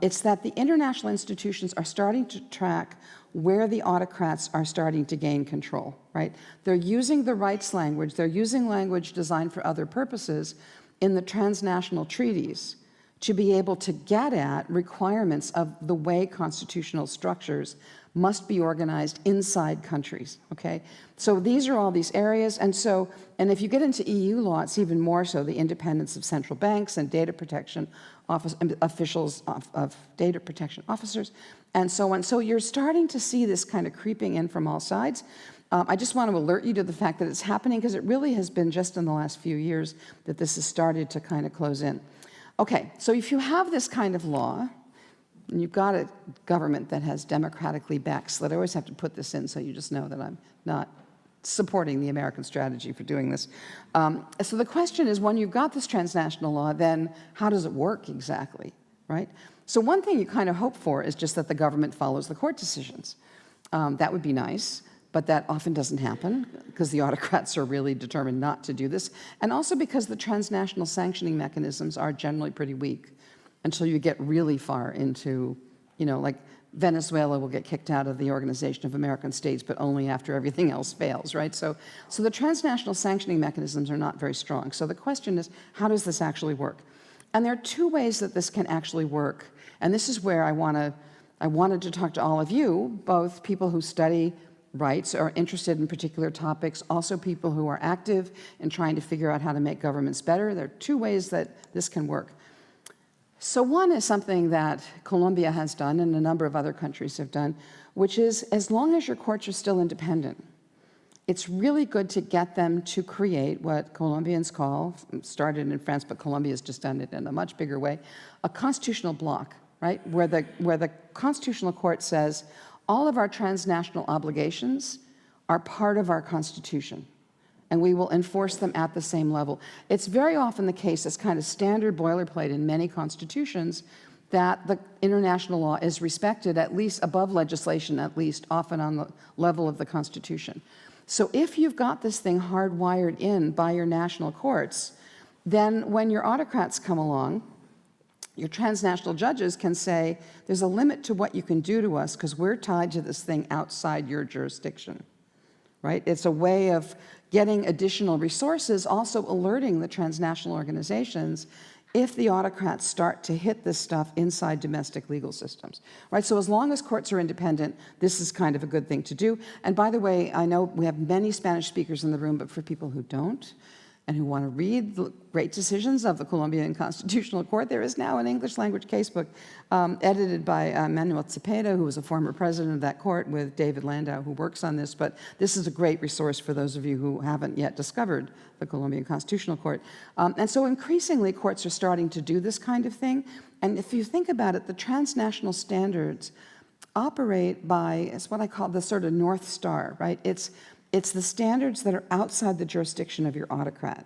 It's that the international institutions are starting to track where the autocrats are starting to gain control, right? They're using the rights language, they're using language designed for other purposes in the transnational treaties to be able to get at requirements of the way constitutional structures must be organized inside countries, okay? So these are all these areas, and if you get into EU law, it's even more so, the independence of central banks and data protection officials of data protection officers, and so on. So you're starting to see this kind of creeping in from all sides. I just want to alert you to the fact that it's happening because it really has been just in the last few years that this has started to kind of close in. Okay, so if you have this kind of law, and you've got a government that has democratically backslid, I always have to put this in so you just know that I'm not supporting the American strategy for doing this. So the question is, when you've got this transnational law, then how does it work exactly, right? So one thing you kind of hope for is just that the government follows the court decisions. That would be nice, but that often doesn't happen because the autocrats are really determined not to do this, and also because the transnational sanctioning mechanisms are generally pretty weak until you get really far into, you know, like Venezuela will get kicked out of the Organization of American States, but only after everything else fails, right? So the transnational sanctioning mechanisms are not very strong. So the question is, how does this actually work? And there are two ways that this can actually work. And this is where I wanted to talk to all of you, both people who study rights, are interested in particular topics, also people who are active in trying to figure out how to make governments better. There are two ways that this can work. So one is something that Colombia has done and a number of other countries have done, which is as long as your courts are still independent, it's really good to get them to create what Colombians call, started in France, but Colombia's just done it in a much bigger way, a constitutional block, right? Where the Constitutional Court says all of our transnational obligations are part of our Constitution, and we will enforce them at the same level. It's very often the case, it's kind of standard boilerplate in many constitutions, that the international law is respected at least above legislation, at least often on the level of the Constitution. So if you've got this thing hardwired in by your national courts, then when your autocrats come along, your transnational judges can say, there's a limit to what you can do to us because we're tied to this thing outside your jurisdiction, right? It's a way of getting additional resources, also alerting the transnational organizations if the autocrats start to hit this stuff inside domestic legal systems, right? So as long as courts are independent, this is kind of a good thing to do. And by the way, I know we have many Spanish speakers in the room, but for people who don't, and who want to read the great decisions of the Colombian Constitutional Court, there is now an English language casebook edited by Manuel Cepeda, who was a former president of that court, with David Landau, who works on this. But this is a great resource for those of you who haven't yet discovered the Colombian Constitutional Court. And so increasingly, courts are starting to do this kind of thing. And if you think about it, the transnational standards operate by, it's what I call the sort of North Star, right? It's the standards that are outside the jurisdiction of your autocrat.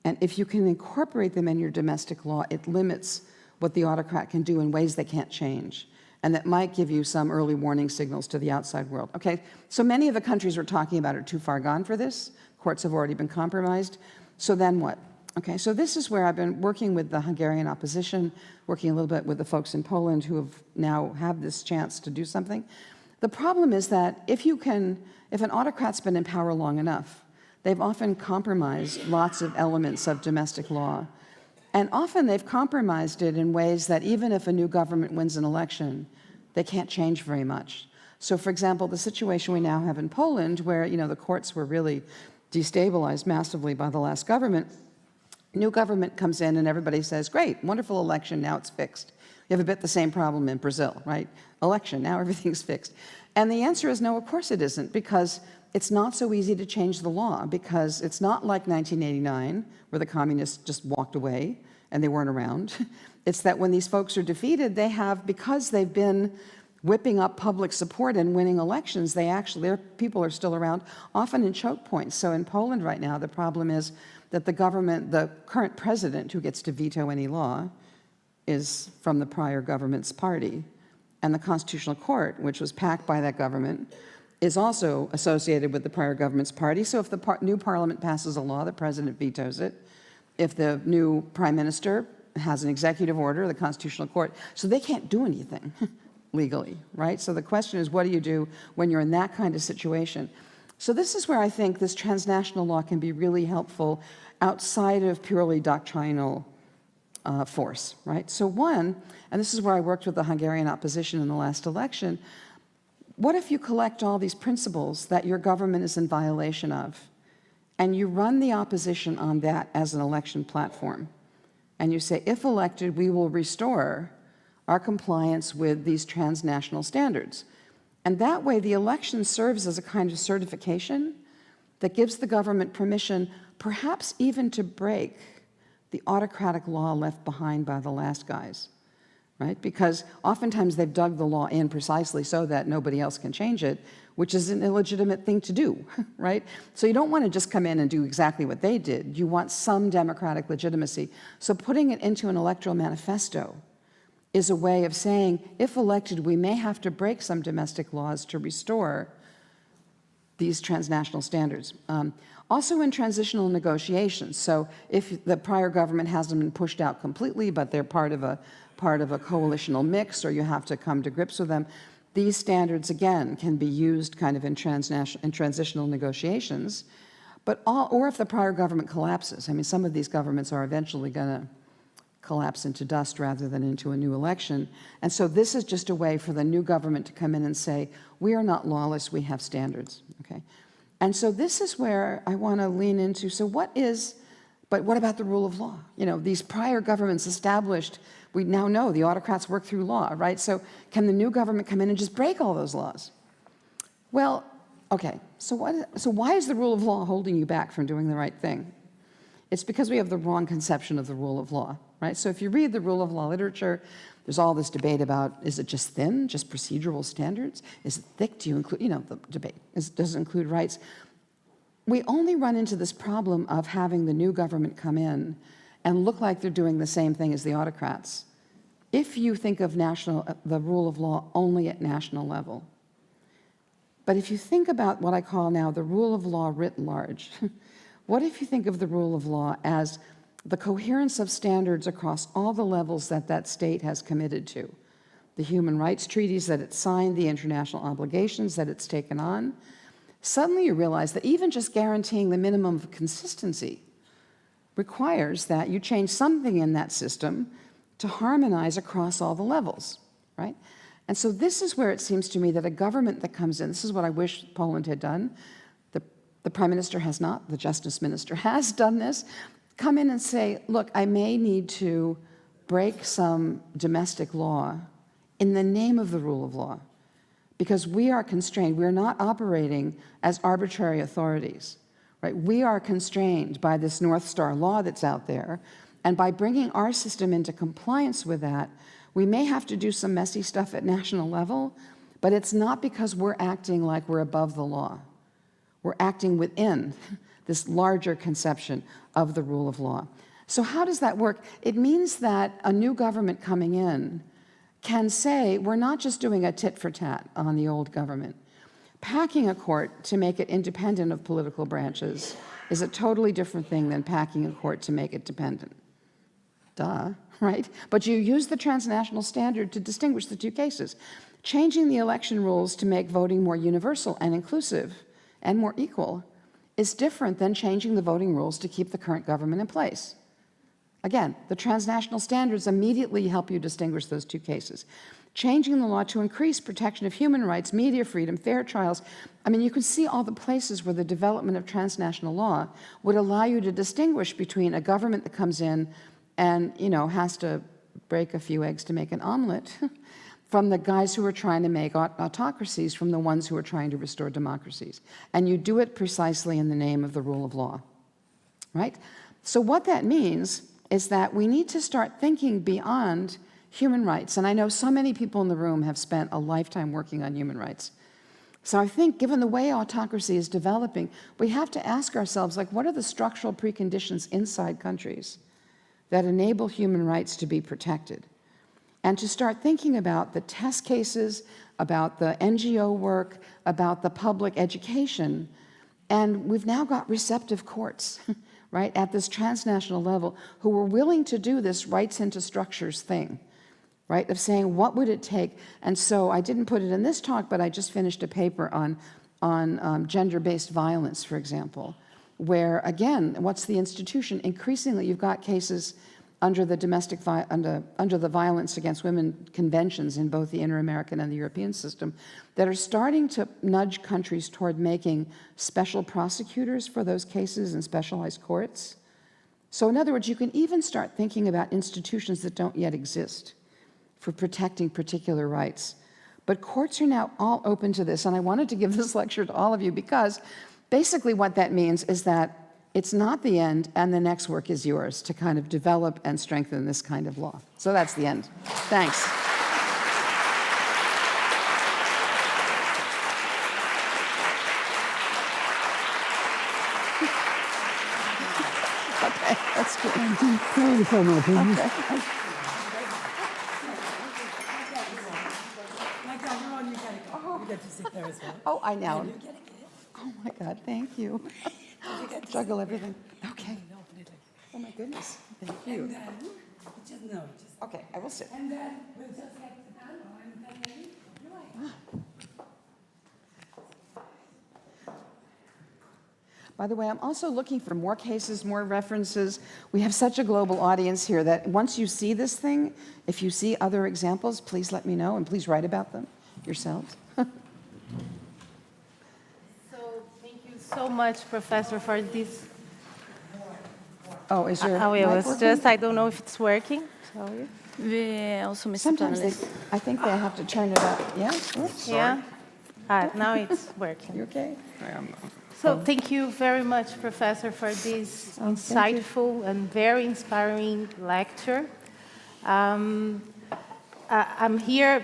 And if you can incorporate them in your domestic law, it limits what the autocrat can do in ways they can't change. And that might give you some early warning signals to the outside world. Okay, so many of the countries we're talking about are too far gone for this. Courts have already been compromised. So then what? Okay, so this is where I've been working with the Hungarian opposition, working a little bit with the folks in Poland who have now have this chance to do something. The problem is that if an autocrat's been in power long enough, they've often compromised lots of elements of domestic law. And often they've compromised it in ways that even if a new government wins an election, they can't change very much. So for example, the situation we now have in Poland, where the courts were really destabilized massively by the last government, new government comes in and everybody says, great, wonderful election, now it's fixed. You have a bit the same problem in Brazil, right? Election, now everything's fixed. And the answer is no, of course it isn't, because it's not so easy to change the law, because it's not like 1989, where the communists just walked away and they weren't around. It's that when these folks are defeated, they have, because they've been whipping up public support and winning elections, their people are still around, often in choke points. So in Poland right now, the problem is that the current president who gets to veto any law is from the prior government's party. And the Constitutional Court, which was packed by that government, is also associated with the prior government's party. So if the new parliament passes a law, the president vetoes it. If the new prime minister has an executive order, the Constitutional Court, so they can't do anything legally, right? So the question is, what do you do when you're in that kind of situation? So this is where I think this transnational law can be really helpful outside of purely doctrinal force, right? So one, and this is where I worked with the Hungarian opposition in the last election, what if you collect all these principles that your government is in violation of, and you run the opposition on that as an election platform, and you say, if elected, we will restore our compliance with these transnational standards. And that way, the election serves as a kind of certification that gives the government permission, perhaps even to break the autocratic law left behind by the last guys, right? Because oftentimes they've dug the law in precisely so that nobody else can change it, which is an illegitimate thing to do, right? So you don't want to just come in and do exactly what they did. You want some democratic legitimacy. So putting it into an electoral manifesto is a way of saying, if elected, we may have to break some domestic laws to restore these transnational standards. Also in transitional negotiations. So if the prior government hasn't been pushed out completely, but they're part of a coalitional mix, or you have to come to grips with them, these standards, again, can be used kind of in transitional negotiations. Or if the prior government collapses. I mean, some of these governments are eventually going to collapse into dust rather than into a new election. And so this is just a way for the new government to come in and say, we are not lawless, we have standards, okay? And so this is where I want to lean into, so what about the rule of law? You know, these prior governments established, we now know the autocrats work through law, right? So can the new government come in and just break all those laws? Well, okay, so why is the rule of law holding you back from doing the right thing? It's because we have the wrong conception of the rule of law, right? So if you read the rule of law literature, there's all this debate about, is it just thin, just procedural standards? Is it thick? Do you include, the debate, does it include rights? We only run into this problem of having the new government come in and look like they're doing the same thing as the autocrats if you think of the rule of law only at national level. But if you think about what I call now the rule of law writ large, what if you think of the rule of law as the coherence of standards across all the levels that state has committed to? The human rights treaties that it's signed, the international obligations that it's taken on. Suddenly you realize that even just guaranteeing the minimum of consistency requires that you change something in that system to harmonize across all the levels, right? And so this is where it seems to me that a government that comes in, this is what I wish Poland had done. The prime minister has not, the justice minister has done this. Come in and say, look, I may need to break some domestic law in the name of the rule of law, because we are constrained. We're not operating as arbitrary authorities, right? We are constrained by this North Star law that's out there, and by bringing our system into compliance with that, we may have to do some messy stuff at national level, but it's not because we're acting like we're above the law. We're acting within this larger conception of the rule of law. So how does that work? It means that a new government coming in can say, we're not just doing a tit for tat on the old government. Packing a court to make it independent of political branches is a totally different thing than packing a court to make it dependent. Duh, right? But you use the transnational standard to distinguish the two cases. Changing the election rules to make voting more universal and inclusive and more equal is different than changing the voting rules to keep the current government in place. Again, the transnational standards immediately help you distinguish those two cases. Changing the law to increase protection of human rights, media freedom, fair trials. I mean, you can see all the places where the development of transnational law would allow you to distinguish between a government that comes in and, has to break a few eggs to make an omelet from the guys who are trying to make autocracies from the ones who are trying to restore democracies. And you do it precisely in the name of the rule of law, right? So what that means is that we need to start thinking beyond human rights. And I know so many people in the room have spent a lifetime working on human rights. So I think given the way autocracy is developing, we have to ask ourselves, like, what are the structural preconditions inside countries that enable human rights to be protected? And to start thinking about the test cases, about the NGO work, about the public education. And we've now got receptive courts, right, at this transnational level, who are willing to do this rights into structures thing, right, of saying, what would it take? And so I didn't put it in this talk, but I just finished a paper on gender-based violence, for example, where, again, what's the institution? Increasingly, you've got cases under the under the Violence Against Women conventions in both the inter-American and the European system that are starting to nudge countries toward making special prosecutors for those cases and specialized courts. So in other words, you can even start thinking about institutions that don't yet exist for protecting particular rights. But courts are now all open to this, and I wanted to give this lecture to all of you because basically what that means is that it's not the end, and the next work is yours to kind of develop and strengthen this kind of law. So that's the end. Thanks. Okay, that's good. Thank you so much. Okay. Like everyone, you get to sit there as well. Oh, I know. You're getting it. Oh my God, thank you. You get to Juggle everything. Okay. open it like Oh my goodness. Thank and you. then just no, just Okay, I will sit. and then we'll just get the piano and then you're right. By the way, I'm also looking for more cases, more references. We have such a global audience here that once you see this thing, if you see other examples, please let me know and please write about them yourselves. So thank you so much, Professor, for this. Oh, is your Oh, it mic was working? just, I don't know if it's working. Sorry. Vi also missar Sometimes panelists. I think they have to turn it up. Yeah? Oops. Yeah? Now it's working. You okay? So thank you very much, Professor, for this Oh, thank you. insightful and very inspiring lecture. I'm here,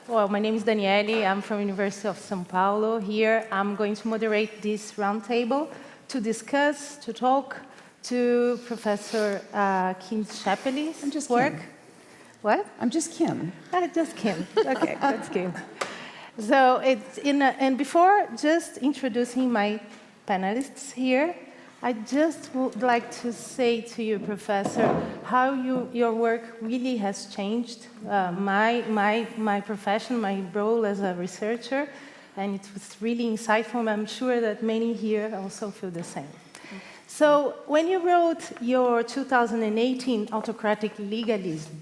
well, my name is Daniele. I'm from University of São Paulo. Here, I'm going to moderate this roundtable to discuss, to talk to Professor Kim Scheppele's I'm just work. Kim. What? I'm just Kim. Just Kim. Okay, that's Kim. So it's and before just introducing my panelists here, I just would like to say to you, Professor, how your work really has changed my profession, my role as a researcher, and it was really insightful. And I'm sure that many here also feel the same. So when you wrote your 2018 Autocratic Legalism,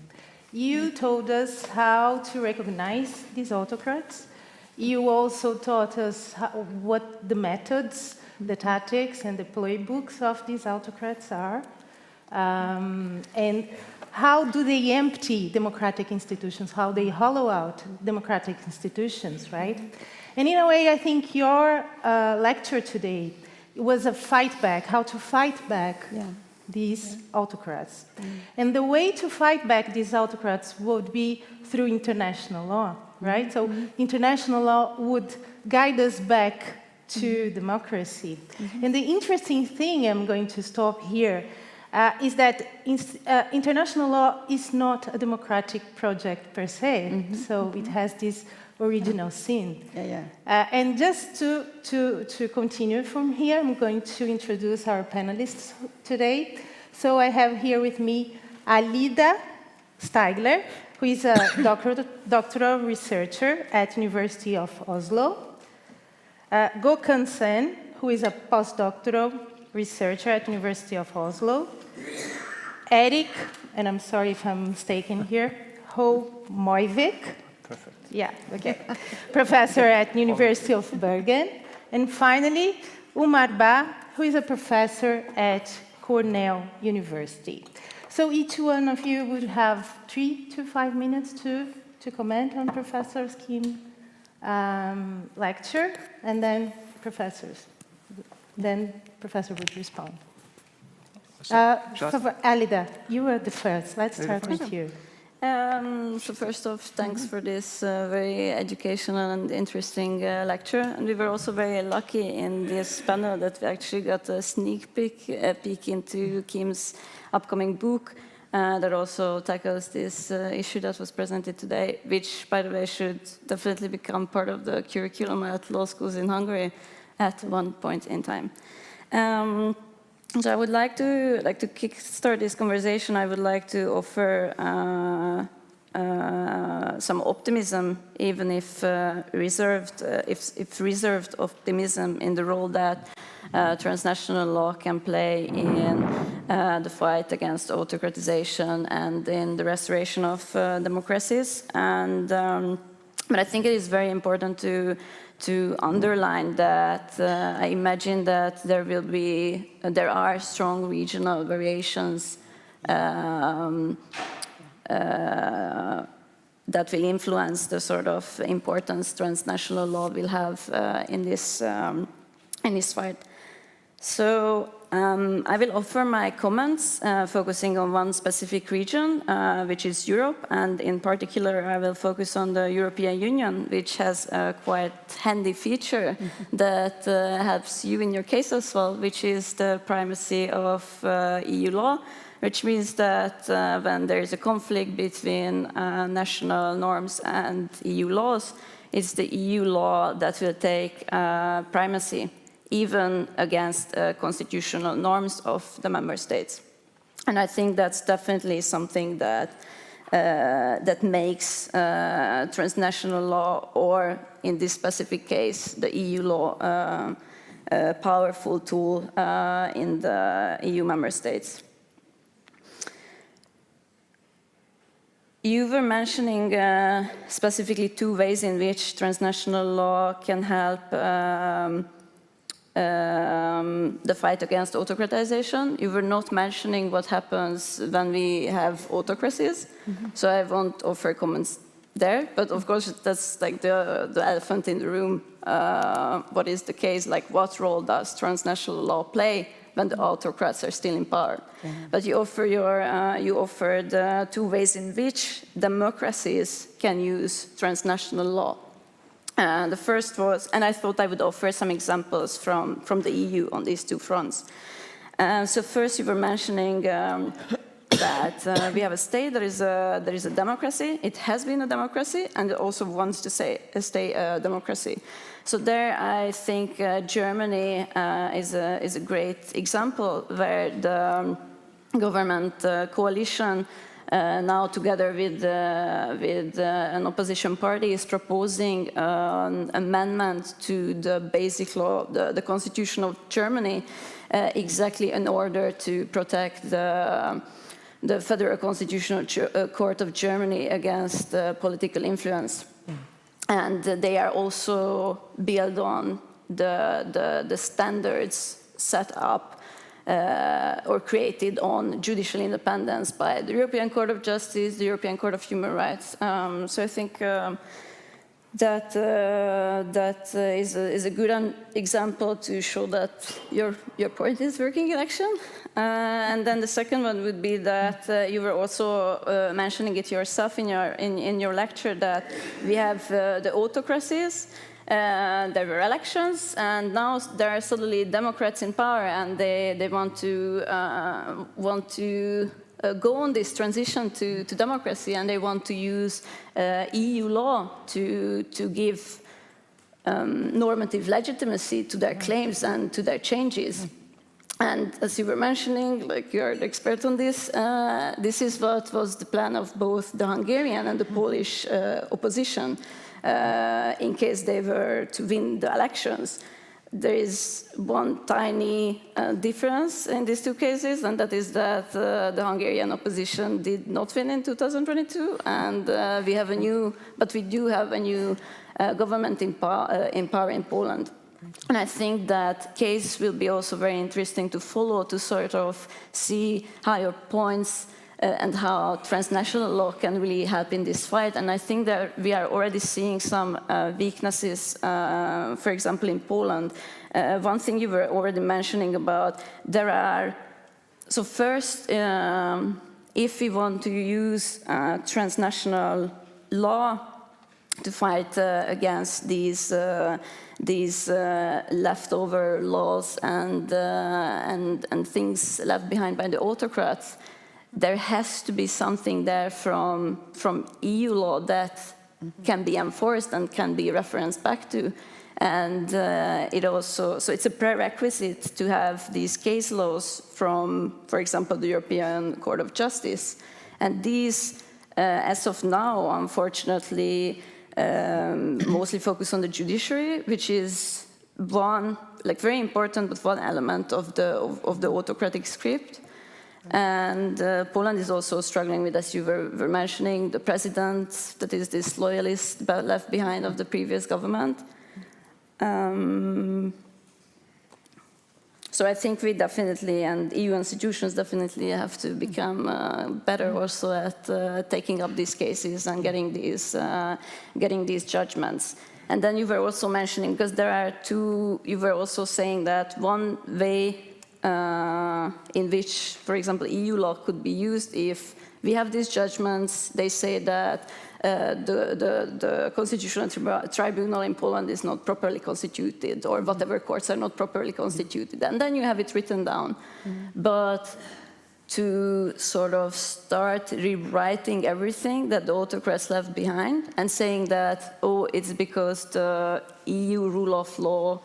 you told us how to recognize these autocrats. You also taught us what the methods, the tactics, and the playbooks of these autocrats are, and how do they empty democratic institutions, how they hollow out democratic institutions, right? And in a way, I think your lecture today was a fight back, how to fight back these autocrats. And the way to fight back these autocrats would be through international law, right? So international law would guide us back to democracy. And the interesting thing, I'm going to stop here, is that international law is not a democratic project per se. So it has this original sin. And just to continue from here, I'm going to introduce our panelists today. So I have here with me Alida Stigler, who is a doctoral researcher at University of Oslo. Gökhan Sen, who is a postdoctoral researcher at University of Oslo. Eric, and I'm sorry if I'm mistaken here, Ho Moivik. Perfect. Yeah, okay. Professor at University of Bergen. And finally, Umar Ba, who is a professor at Cornell University. So each one of you would have 3 to 5 minutes to comment on Professor Kim's lecture, and then Professor would respond. Alida, you were the first. Let's start with you. So first off, thanks for this very educational and interesting lecture. And we were also very lucky in this panel that we actually got a sneak peek into Kim's upcoming book that also tackles this issue that was presented today, which, by the way, should definitely become part of the curriculum at law schools in Hungary at one point in time. So I would like to kickstart this conversation. I would like to offer some optimism, even if reserved optimism in the role that transnational law can play in the fight against autocratization and in the restoration of democracies. And but I think it is very important to underline that I imagine that there are strong regional variations that will influence the sort of importance transnational law will have in this fight. So I will offer my comments focusing on one specific region, which is Europe, and in particular I will focus on the European Union, which has a quite handy feature that helps you in your case as well, which is the primacy of EU law, which means that when there is a conflict between national norms and EU laws, it's the EU law that will take primacy, even against constitutional norms of the member states. And I think that's definitely something that that makes transnational law, or in this specific case, the EU law, a powerful tool in the EU member states. You were mentioning specifically two ways in which transnational law can help the fight against autocratization. You were not mentioning what happens when we have autocracies, so I won't offer comments there, but of course that's like the elephant in the room. What is the case, like what role does transnational law play when the autocrats are still in power? But you offered two ways in which democracies can use transnational law. The first was, and I thought I would offer some examples from the EU on these two fronts. So first you were mentioning that we have a state that is a democracy. It has been a democracy, and it also wants to stay a democracy. So there, I think Germany is a great example where the government coalition now, together with an opposition party, is proposing an amendment to the basic law, the Constitution of Germany, exactly in order to protect the Federal Constitutional Court of Germany against political influence. And they are also built on the standards set up or created on judicial independence by the European Court of Justice, the European Court of Human Rights. So I think that is a good example to show that your point is working in action. And then the second one would be that you were also mentioning it yourself in your lecture, that we have the autocracies. There were elections, and now there are suddenly Democrats in power, and they want to go on this transition to democracy, and they want to use EU law to give normative legitimacy to their claims and to their changes. And as you were mentioning, like you're the expert on this, this is what was the plan of both the Hungarian and the Polish opposition. In case they were to win the elections. There is one tiny difference in these two cases, and that is that the Hungarian opposition did not win in 2022, and we do have a new government in power in Poland. And I think that case will be also very interesting to follow, to sort of see how your points and how transnational law can really help in this fight. And I think that we are already seeing some weaknesses, for example, in Poland. One thing you were already mentioning about, so first, if we want to use transnational law to fight against these leftover laws and things left behind by the autocrats, there has to be something there from EU law that can be enforced and can be referenced back to. And so it's a prerequisite to have these case laws from, for example, the European Court of Justice. And these, as of now, unfortunately, mostly focus on the judiciary, which is one, like very important, but one element of the autocratic script. And Poland is also struggling with, as you were mentioning, the president, that is this loyalist left behind of the previous government. So I think we definitely, and EU institutions definitely have to become better also at taking up these cases and getting these judgments. And then you were also mentioning, because there are two, you were also saying that one way in which, for example, EU law could be used if we have these judgments, they say that the Constitutional Tribunal in Poland is not properly constituted, or whatever courts are not properly constituted, and then you have it written down. But to sort of start rewriting everything that the autocrats left behind and saying that, oh, it's because the EU rule of law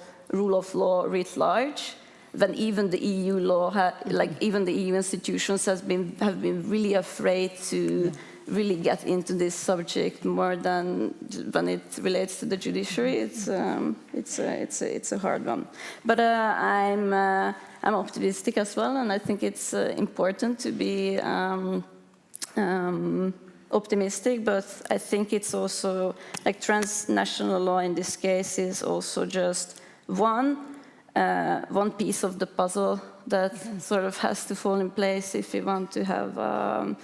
writ large, when even the EU law, even the EU institutions have been really afraid to really get into this subject more than when it relates to the judiciary. It's a hard one. But I'm optimistic as well, and I think it's important to be optimistic. But I think it's also like transnational law in this case is also just one piece of the puzzle that sort of has to fall in place if we want to have a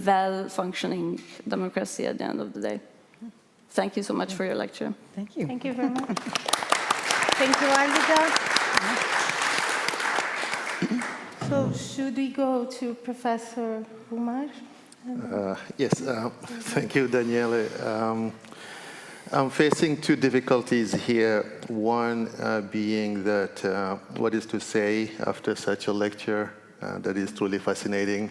well-functioning democracy at the end of the day. Thank you so much for your lecture. Thank you. Thank you very much. Thank you, Alida. So should we go to Professor Umar? Yes, thank you, Daniele. I'm facing two difficulties here. One being that what is to say after such a lecture that is truly fascinating.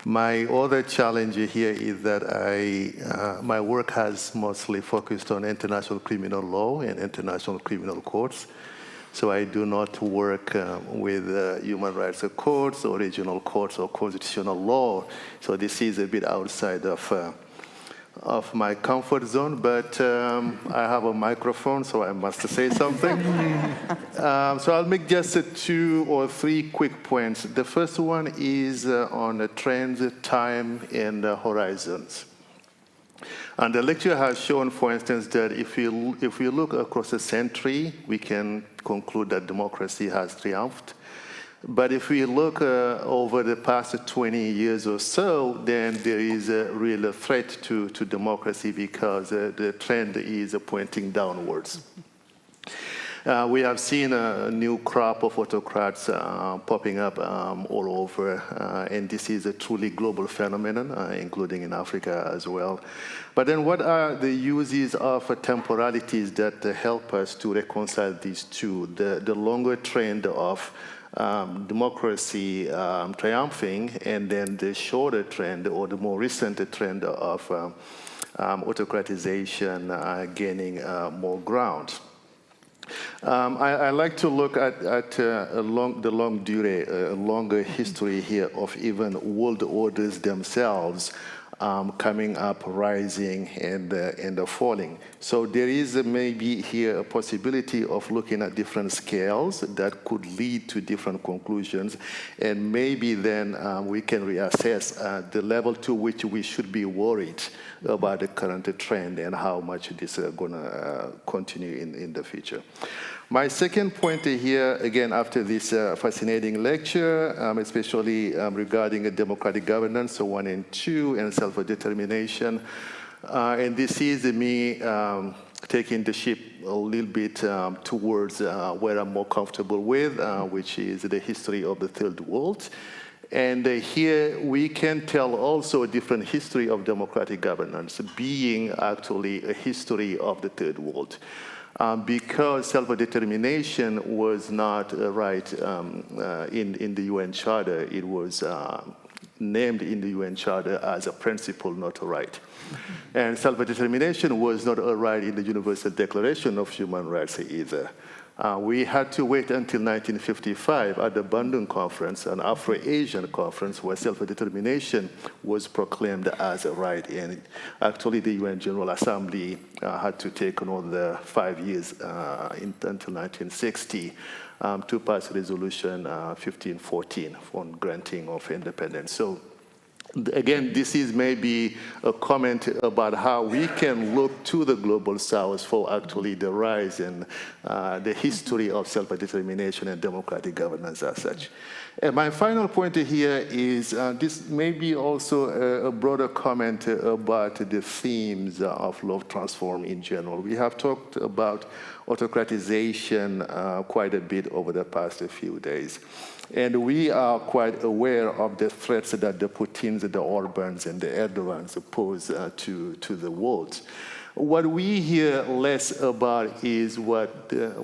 My other challenge here is that my work has mostly focused on international criminal law and international criminal courts. So I do not work with human rights courts or regional courts or constitutional law. So this is a bit outside of my comfort zone, but I have a microphone, so I must say something. So I'll make just 2 or 3 quick points. The first one is on the trends, time, and horizons. And the lecture has shown, for instance, that if we look across a century, we can conclude that democracy has triumphed. But if we look over the past 20 years or so, then there is a real threat to democracy because the trend is pointing downwards. We have seen a new crop of autocrats popping up all over, and this is a truly global phenomenon, including in Africa as well. But then what are the uses of temporalities that help us to reconcile these two? The longer trend of democracy triumphing, and then the shorter trend or the more recent trend of autocratization gaining more ground. I like to look at the longer history here of even world orders themselves coming up, rising, and falling. So there is maybe here a possibility of looking at different scales that could lead to different conclusions, and maybe then we can reassess the level to which we should be worried about the current trend and how much this is going to continue in the future. My second point here, again, after this fascinating lecture, especially regarding democratic governance, so 1 and 2, and self-determination. And this is me taking the ship a little bit towards where I'm more comfortable with, which is the history of the Third World. And here we can tell also a different history of democratic governance, being actually a history of the third world. Because self-determination was not a right in the UN Charter, it was named in the UN Charter as a principle, not a right. And self-determination was not a right in the Universal Declaration of Human Rights either. We had to wait until 1955 at the Bandung Conference, an Afro-Asian conference, where self-determination was proclaimed as a right. And actually, the UN General Assembly had to take another 5 years until 1960 to pass Resolution 1514 on granting of independence. So, again, this is maybe a comment about how we can look to the Global South for actually the rise and the history of self-determination and democratic governance as such. And my final point here is this may be also a broader comment about the themes of love transform in general. We have talked about autocratization quite a bit over the past few days. And we are quite aware of the threats that the Putins, the Orbans, and the Erdogans pose to the world. What we hear less about is what the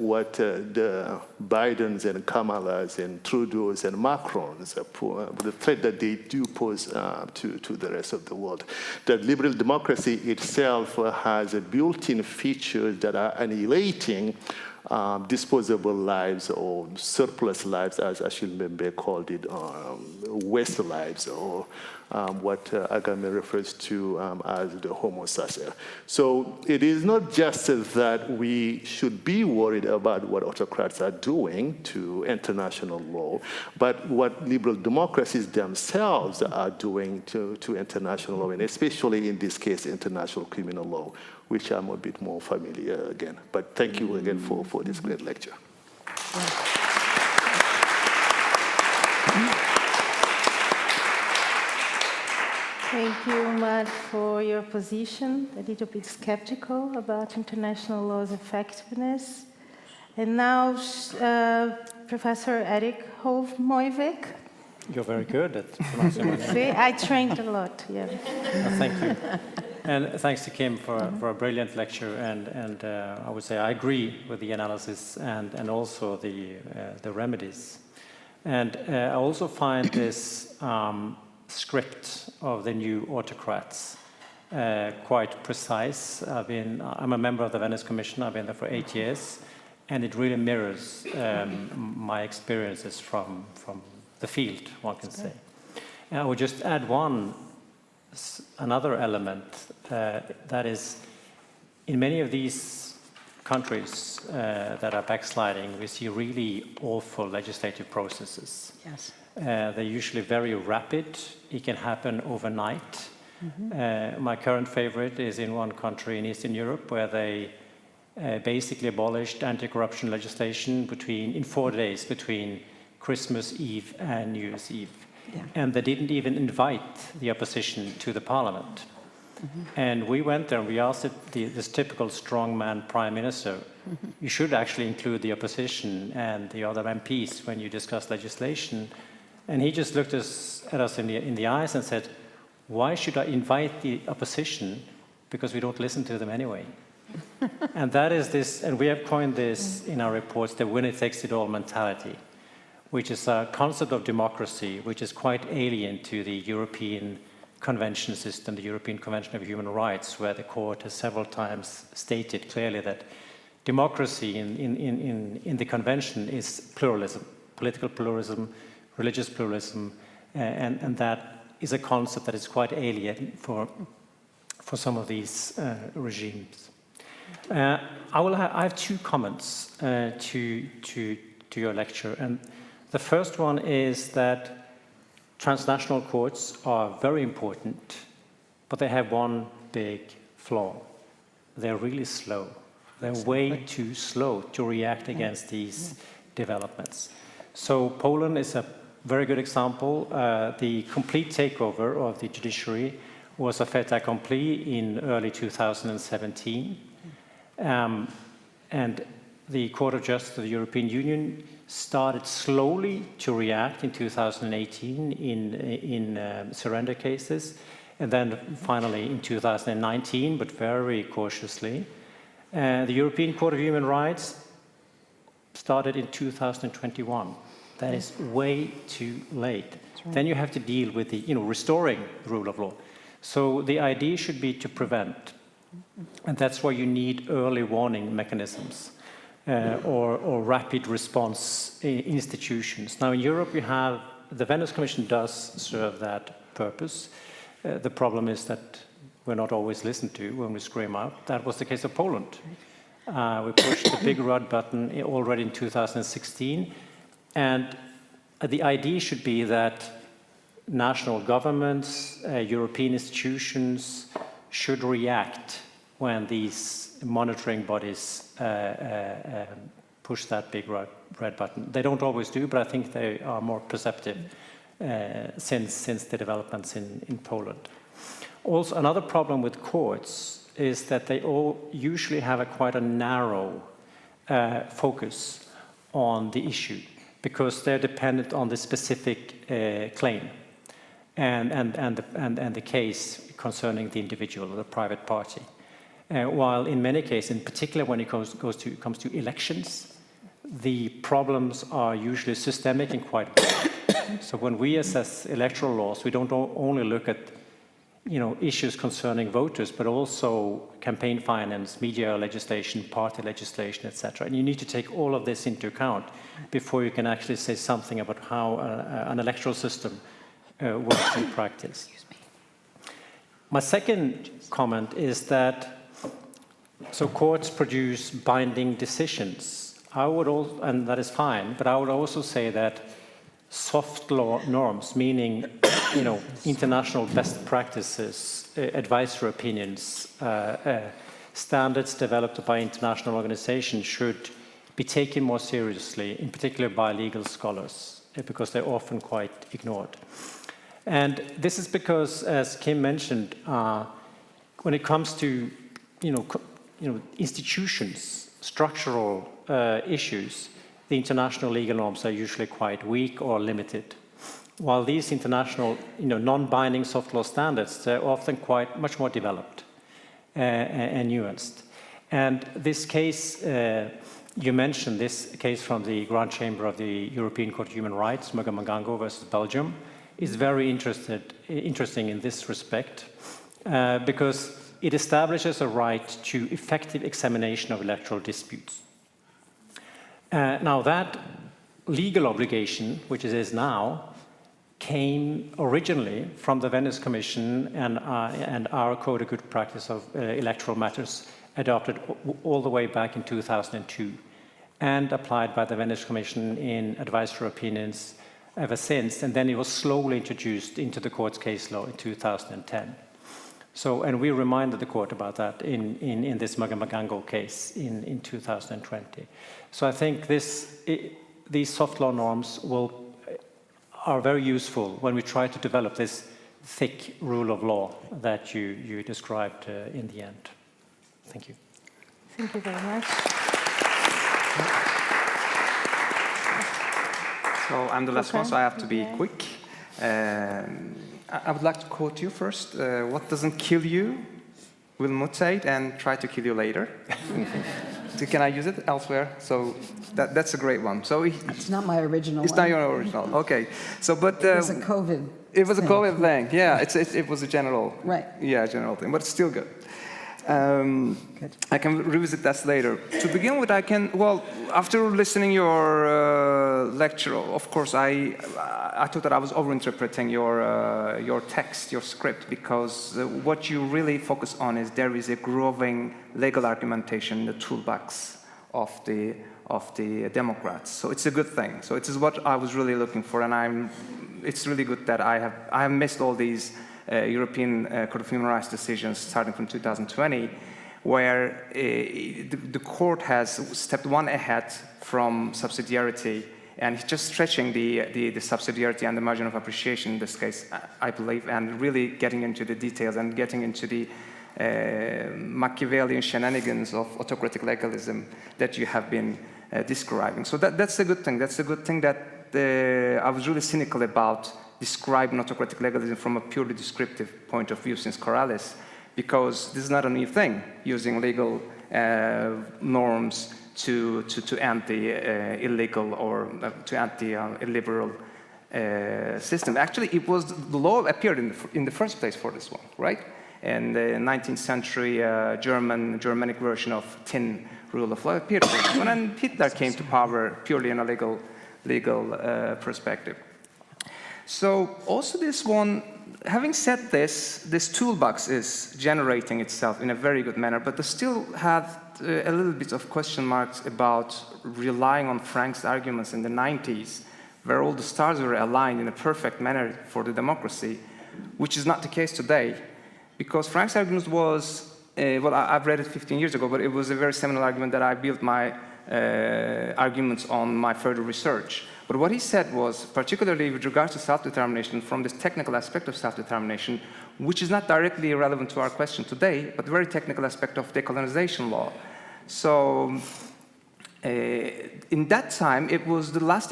Bidens and Kamalas and Trudeau's and Macrons, the threat that they do pose to the rest of the world. That liberal democracy itself has a built-in features that are annihilating disposable lives or surplus lives, as Achille Mbembe called it, waste lives, or what Agame refers to as the homo sacer. So it is not just that we should be worried about what autocrats are doing to international law, but what liberal democracies themselves are doing to international law, and especially in this case, international criminal law, which I'm a bit more familiar again. But thank you again for this great lecture. Thank you, Matt, for your position. A little bit skeptical about international law's effectiveness. And now, Professor Erik Hofmoivik. You're very good at pronouncing my name. See, I trained a lot, yeah. Thank you. And thanks to Kim for a brilliant lecture. And I would say I agree with the analysis and also the remedies. And I also find this script of the new autocrats quite precise. I'm a member of the Venice Commission. I've been there for 8 years, and it really mirrors my experiences from the field, one can say. And I would just add another element that is, in many of these countries that are backsliding, we see really awful legislative processes. Yes. They're usually very rapid. It can happen overnight. My current favorite is in one country in Eastern Europe where they basically abolished anti-corruption legislation in 4 days between Christmas Eve and New Year's Eve. Yeah. And they didn't even invite the opposition to the parliament. And we went there and we asked this typical strongman prime minister, you should actually include the opposition and the other MPs when you discuss legislation. And he just looked at us in the eyes and said, why should I invite the opposition? Because we don't listen to them anyway. And that is this, and we have coined this in our reports, the winner takes it all mentality, which is a concept of democracy which is quite alien to the European convention system, the European Convention of Human Rights, where the court has several times stated clearly that democracy in the convention is pluralism, political pluralism, religious pluralism, and that is a concept that is quite alien for some of these regimes. I have 2 comments to your lecture, and the first one is that transnational courts are very important, but they have one big flaw. They're really slow. They're way too slow to react against these developments. So Poland is a very good example. The complete takeover of the judiciary was a fait accompli in early 2017. And the Court of Justice of the European Union started slowly to react in 2018 in surrender cases, and then finally in 2019, but very cautiously. The European Court of Human Rights started in 2021. That is way too late. Right. Then you have to deal with the, restoring the rule of law. So the idea should be to prevent, and that's why you need early warning mechanisms or rapid response institutions. Now in Europe, you have the Venice Commission does serve that purpose. The problem is that we're not always listened to when we scream out. That was the case of Poland. We pushed the big red button already in 2016, and the idea should be that national governments, European institutions should react when these monitoring bodies push that big red button. They don't always do, but I think they are more perceptive since the developments in Poland. Also, another problem with courts is that they all usually have quite a narrow focus on the issue, because they're dependent on the specific claim and the case concerning the individual or the private party. While in many cases, in particular when it comes to elections, the problems are usually systemic and quite broad. So when we assess electoral laws, we don't only look at issues concerning voters, but also campaign finance, media legislation, party legislation, etc. And you need to take all of this into account before you can actually say something about how an electoral system works in practice. My second comment is that courts produce binding decisions. And that is fine, but I would also say that soft law norms, meaning international best practices, advisory opinions, standards developed by international organizations should be taken more seriously, in particular by legal scholars, because they're often quite ignored. And this is because, as Kim mentioned, when it comes to institutions, structural issues, the international legal norms are usually quite weak or limited. While these international, non-binding soft law standards, they're often much more developed and nuanced. And this case, you mentioned this case from the Grand Chamber of the European Court of Human Rights, Magango versus Belgium, is very interesting in this respect, because it establishes a right to effective examination of electoral disputes. Now that legal obligation, which it is now, came originally from the Venice Commission and our Code of Good Practice of Electoral Matters, adopted all the way back in 2002, and applied by the Venice Commission in advisory opinions ever since, and then it was slowly introduced into the court's case law in 2010. And we reminded the court about that in this Magango case in 2020. So I think these soft law norms are very useful when we try to develop this thick rule of law that you described in the end. Thank you. Thank you very much. So I'm the last one, so I have to be quick. I would like to quote you first. What doesn't kill you will mutate and try to kill you later. Can I use it elsewhere? So that's a great one. So it's not my original. It's not your original. Okay. So, but it was a COVID. It was a COVID thing. Yeah. It was a general. Right. Yeah, general thing, but it's still good. I can revisit that later. To begin with, after listening your lecture, of course, I thought that I was overinterpreting your text, your script, because what you really focus on is there is a growing legal argumentation in the toolbox of the Democrats. So it's a good thing. So it is what I was really looking for, and it's really good that I have missed all these European Court of Human Rights decisions starting from 2020, where the court has stepped one ahead from subsidiarity and just stretching the subsidiarity and the margin of appreciation in this case, I believe, and really getting into the details and getting into the Machiavellian shenanigans of autocratic legalism that you have been describing. So that's a good thing. That's a good thing that I was really cynical about describing autocratic legalism from a purely descriptive point of view since Corrales, because this is not a new thing, using legal norms to end the illegal or to end the illiberal system. Actually, it was the law appeared in the first place for this one, right? And the 19th century Germanic version of tin rule of law appeared for this one, and Hitler came to power purely in a legal perspective. So also this one, having said this toolbox is generating itself in a very good manner, but I still had a little bit of question marks about relying on Frank's arguments in the 90s, where all the stars were aligned in a perfect manner for the democracy, which is not the case today. Because Frank's argument was, well, I've read it 15 years ago, but it was a very seminal argument that I built my arguments on my further research. But what he said was, particularly with regards to self-determination, from this technical aspect of self-determination, which is not directly relevant to our question today, but the very technical aspect of decolonization law. So in that time, it was the last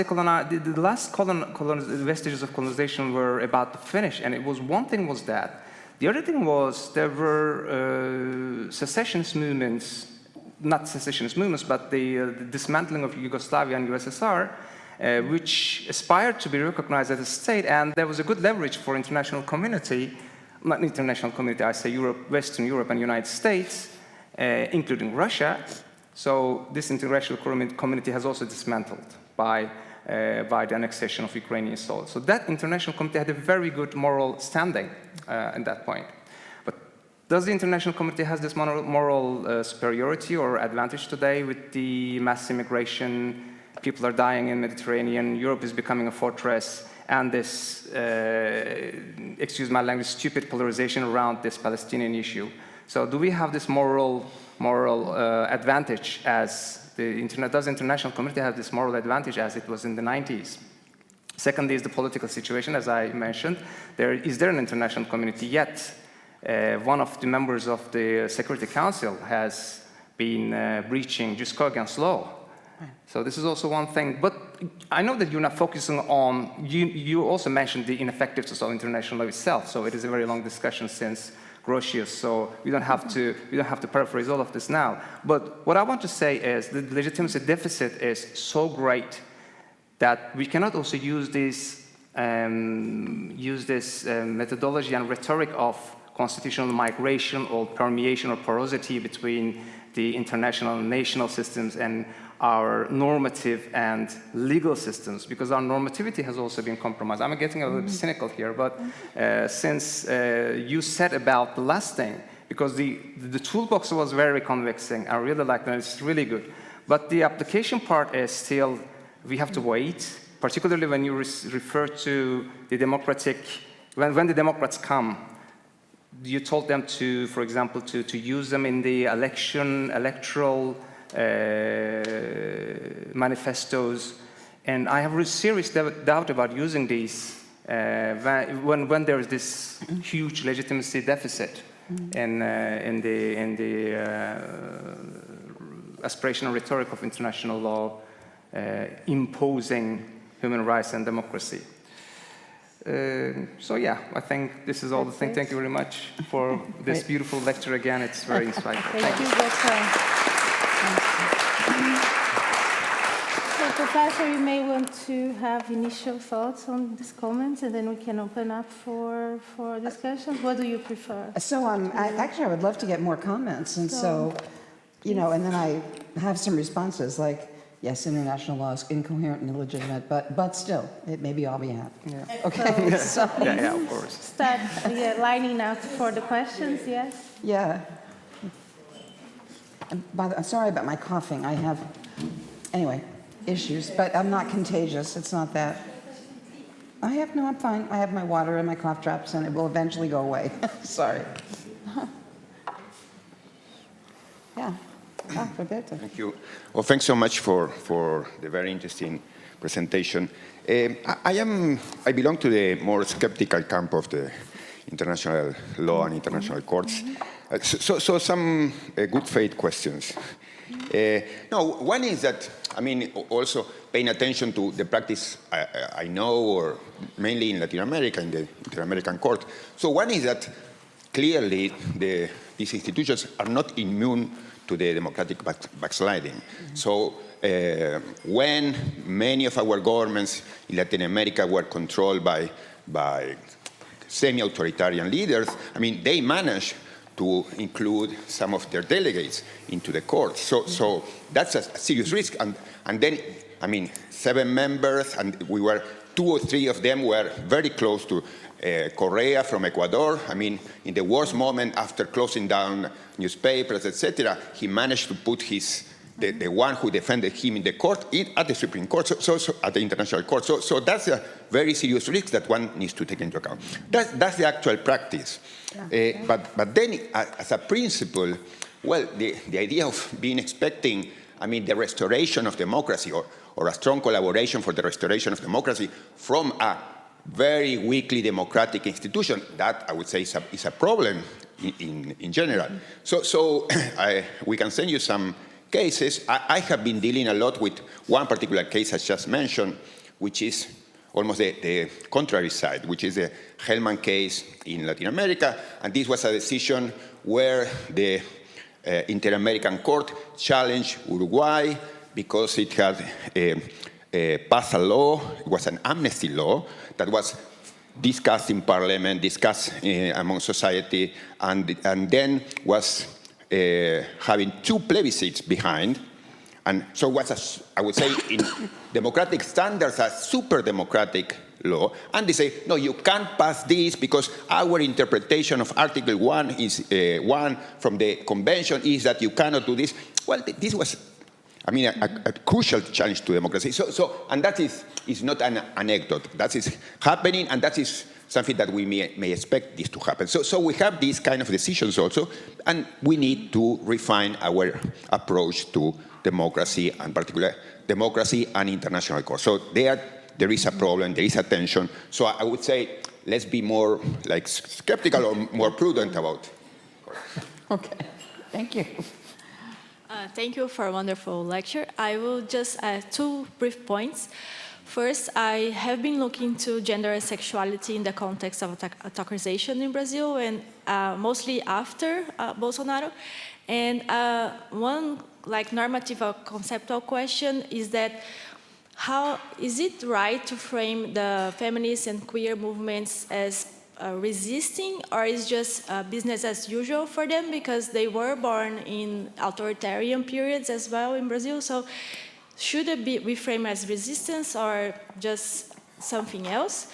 vestiges of colonization were about to finish, and it was one thing was that. The other thing was there were secessionist movements, not secessionist movements, but the dismantling of Yugoslavia and USSR, which aspired to be recognized as a state, and there was a good leverage for international community, not international community, I say Europe, Western Europe and United States, including Russia. So this international community has also dismantled by the annexation of Ukrainian soil. So that international community had a very good moral standing at that point. But does the international community have this moral superiority or advantage today with the mass immigration? People are dying in the Mediterranean, Europe is becoming a fortress, and this, excuse my language, stupid polarization around this Palestinian issue. So do we have this moral advantage as does the international community have this moral advantage as it was in the 90s? Secondly is the political situation, as I mentioned. Is there an international community yet? One of the members of the Security Council has been breaching jus cogens law. So this is also one thing, but I know that you're not focusing on, you also mentioned the ineffectiveness of international law itself, so it is a very long discussion since Grotius, so we don't have to paraphrase all of this now. But what I want to say is the legitimacy deficit is so great that we cannot also use this methodology and rhetoric of constitutional migration or permeation or porosity between the international and national systems and our normative and legal systems, because our normativity has also been compromised. I'm getting a little bit cynical here, but since you said about the last thing, because the toolbox was very convincing, I really like that, it's really good. But the application part is still, we have to wait, particularly when you refer to the democratic, when the Democrats come, you told them to, for example, to use them in the electoral manifestos, and I have a serious doubt about using these when there is this huge legitimacy deficit in the aspirational rhetoric of international law imposing human rights and democracy. So yeah, I think this is all the thing. Thank you very much for this beautiful lecture again. It's very inspiring. Thank you, So, Professor, you may want to have initial thoughts on these comments, and then we can open up for discussions. What do you prefer? So actually, I would love to get more comments, and so you know, and then I have some responses like, yes, international law is incoherent and illegitimate, but still, it may be all we have. Yeah. Okay. So, yeah, of course. Start lining up for the questions, yes? yeah. I'm sorry about my coughing. I have, anyway, issues, but I'm not contagious. It's not that. No, I'm fine. I have my water and my cough drops, and it will eventually go away. Sorry. Yeah. Roberto. Thank you. Well, thanks so much for the very interesting presentation. I belong to the more skeptical camp of the international law and international courts. So some good faith questions. No, one is that, I mean, also paying attention to the practice I know, or mainly in Latin America, in the Inter-American Court. So one is that clearly these institutions are not immune to the democratic backsliding. Mm-hmm. So when many of our governments in Latin America were controlled by semi-authoritarian leaders, I mean, they managed to include some of their delegates into the court. So that's a serious risk. And then, I mean, 7 members, and 2 or 3 of them were very close to Correa from Ecuador. I mean, in the worst moment after closing down newspapers, etc., he managed to put the one who defended him in the court at the Supreme Court, so at the International Court. So that's a very serious risk that one needs to take into account. That's the actual practice. Yeah. But then, as a principle, well, the idea of expecting, I mean, the restoration of democracy or a strong collaboration for the restoration of democracy from a very weakly democratic institution, that I would say is a problem in general. So we can send you some cases. I have been dealing a lot with one particular case I just mentioned, which is almost the contrary side, which is the Hellman case in Latin America. And this was a decision where the Inter-American Court challenged Uruguay because it had passed a law. It was an amnesty law that was discussed in parliament, discussed among society, and then was having 2 plebiscites behind. And so it was, I would say, in democratic standards, a super democratic law. And they say, no, you can't pass this because our interpretation of Article 1 is 1 from the convention is that you cannot do this. Well, this was, I mean, a crucial challenge to democracy. And that is not an anecdote. That is happening, and that is something that we may expect this to happen. So we have these kind of decisions also, and we need to refine our approach to democracy, and particularly democracy and international court. So there is a problem, there is a tension. So I would say, let's be more like skeptical or more prudent about it. Okay, thank you. Thank you for a wonderful lecture. I will just add 2 brief points. First, I have been looking to gender and sexuality in the context of autocratization in Brazil, and mostly after Bolsonaro. And one normative or conceptual question is that how is it right to frame the feminist and queer movements as resisting, or is just business as usual for them because they were born in authoritarian periods as well in Brazil? So should it be reframed as resistance or just something else?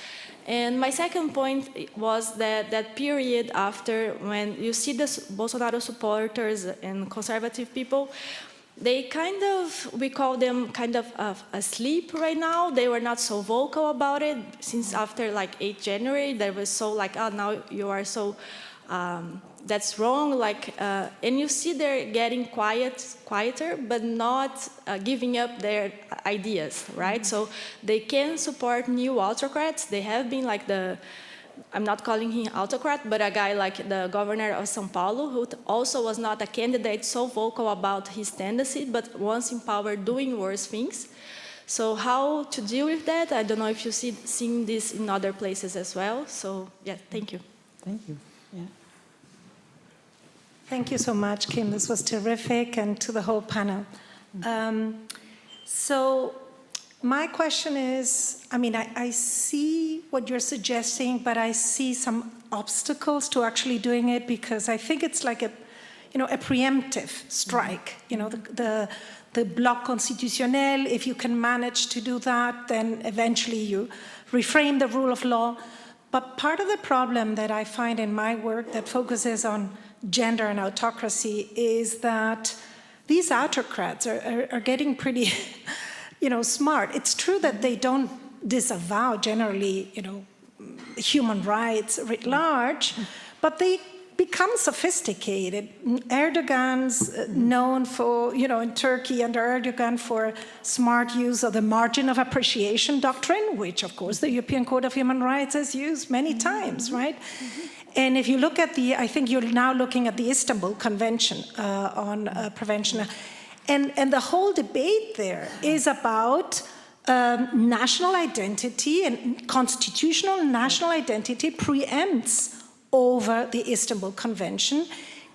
And my second point was that period after, when you see the Bolsonaro supporters and conservative people, they we call them kind of asleep right now. They were not so vocal about it since after 8 January. They were so oh, now you are so, that's wrong. And you see they're getting quieter, but not giving up their ideas, right? So they can support new autocrats. They have been I'm not calling him autocrat, but a guy like the governor of São Paulo, who also was not a candidate so vocal about his tendency, but once in power doing worse things. So how to deal with that? I don't know if you've seen this in other places as well. So yeah, thank you. Thank you. Yeah. Thank you so much, Kim. This was terrific, and to the whole panel. So my question is, I mean, I see what you're suggesting, but I see some obstacles to actually doing it, because I think it's like a preemptive strike. The bloc constitutionnel, if you can manage to do that, then eventually you reframe the rule of law. But part of the problem that I find in my work that focuses on gender and autocracy is that these autocrats are getting pretty smart. It's true that they don't disavow generally, human rights writ large, but they become sophisticated. Erdogan's known for, in Turkey under Erdogan for smart use of the margin of appreciation doctrine, which of course the European Court of Human Rights has used many times, right? And if you look at I think you're now looking at the Istanbul Convention on prevention. And the whole debate there is about national identity, and constitutional national identity preempts over the Istanbul Convention,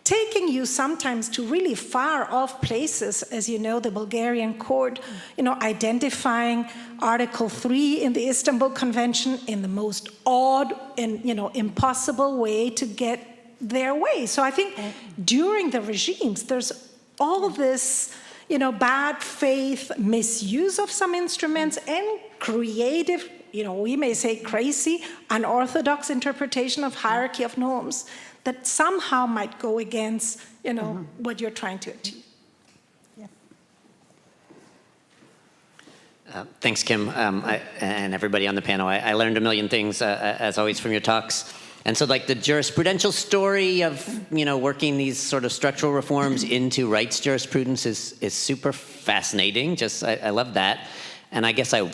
taking you sometimes to really far off places. As you know, the Bulgarian court, identifying Article 3 in the Istanbul Convention in the most odd and, impossible way to get their way. So I think during the regimes, there's all this, bad faith misuse of some instruments and creative, we may say crazy, unorthodox interpretation of hierarchy of norms that somehow might go against, what you're trying to achieve. Thanks, Kim, and everybody on the panel. I learned a million things, as always, from your talks. And so, like, the jurisprudential story of, working these sort of structural reforms into rights jurisprudence is super fascinating. I love that. And I guess I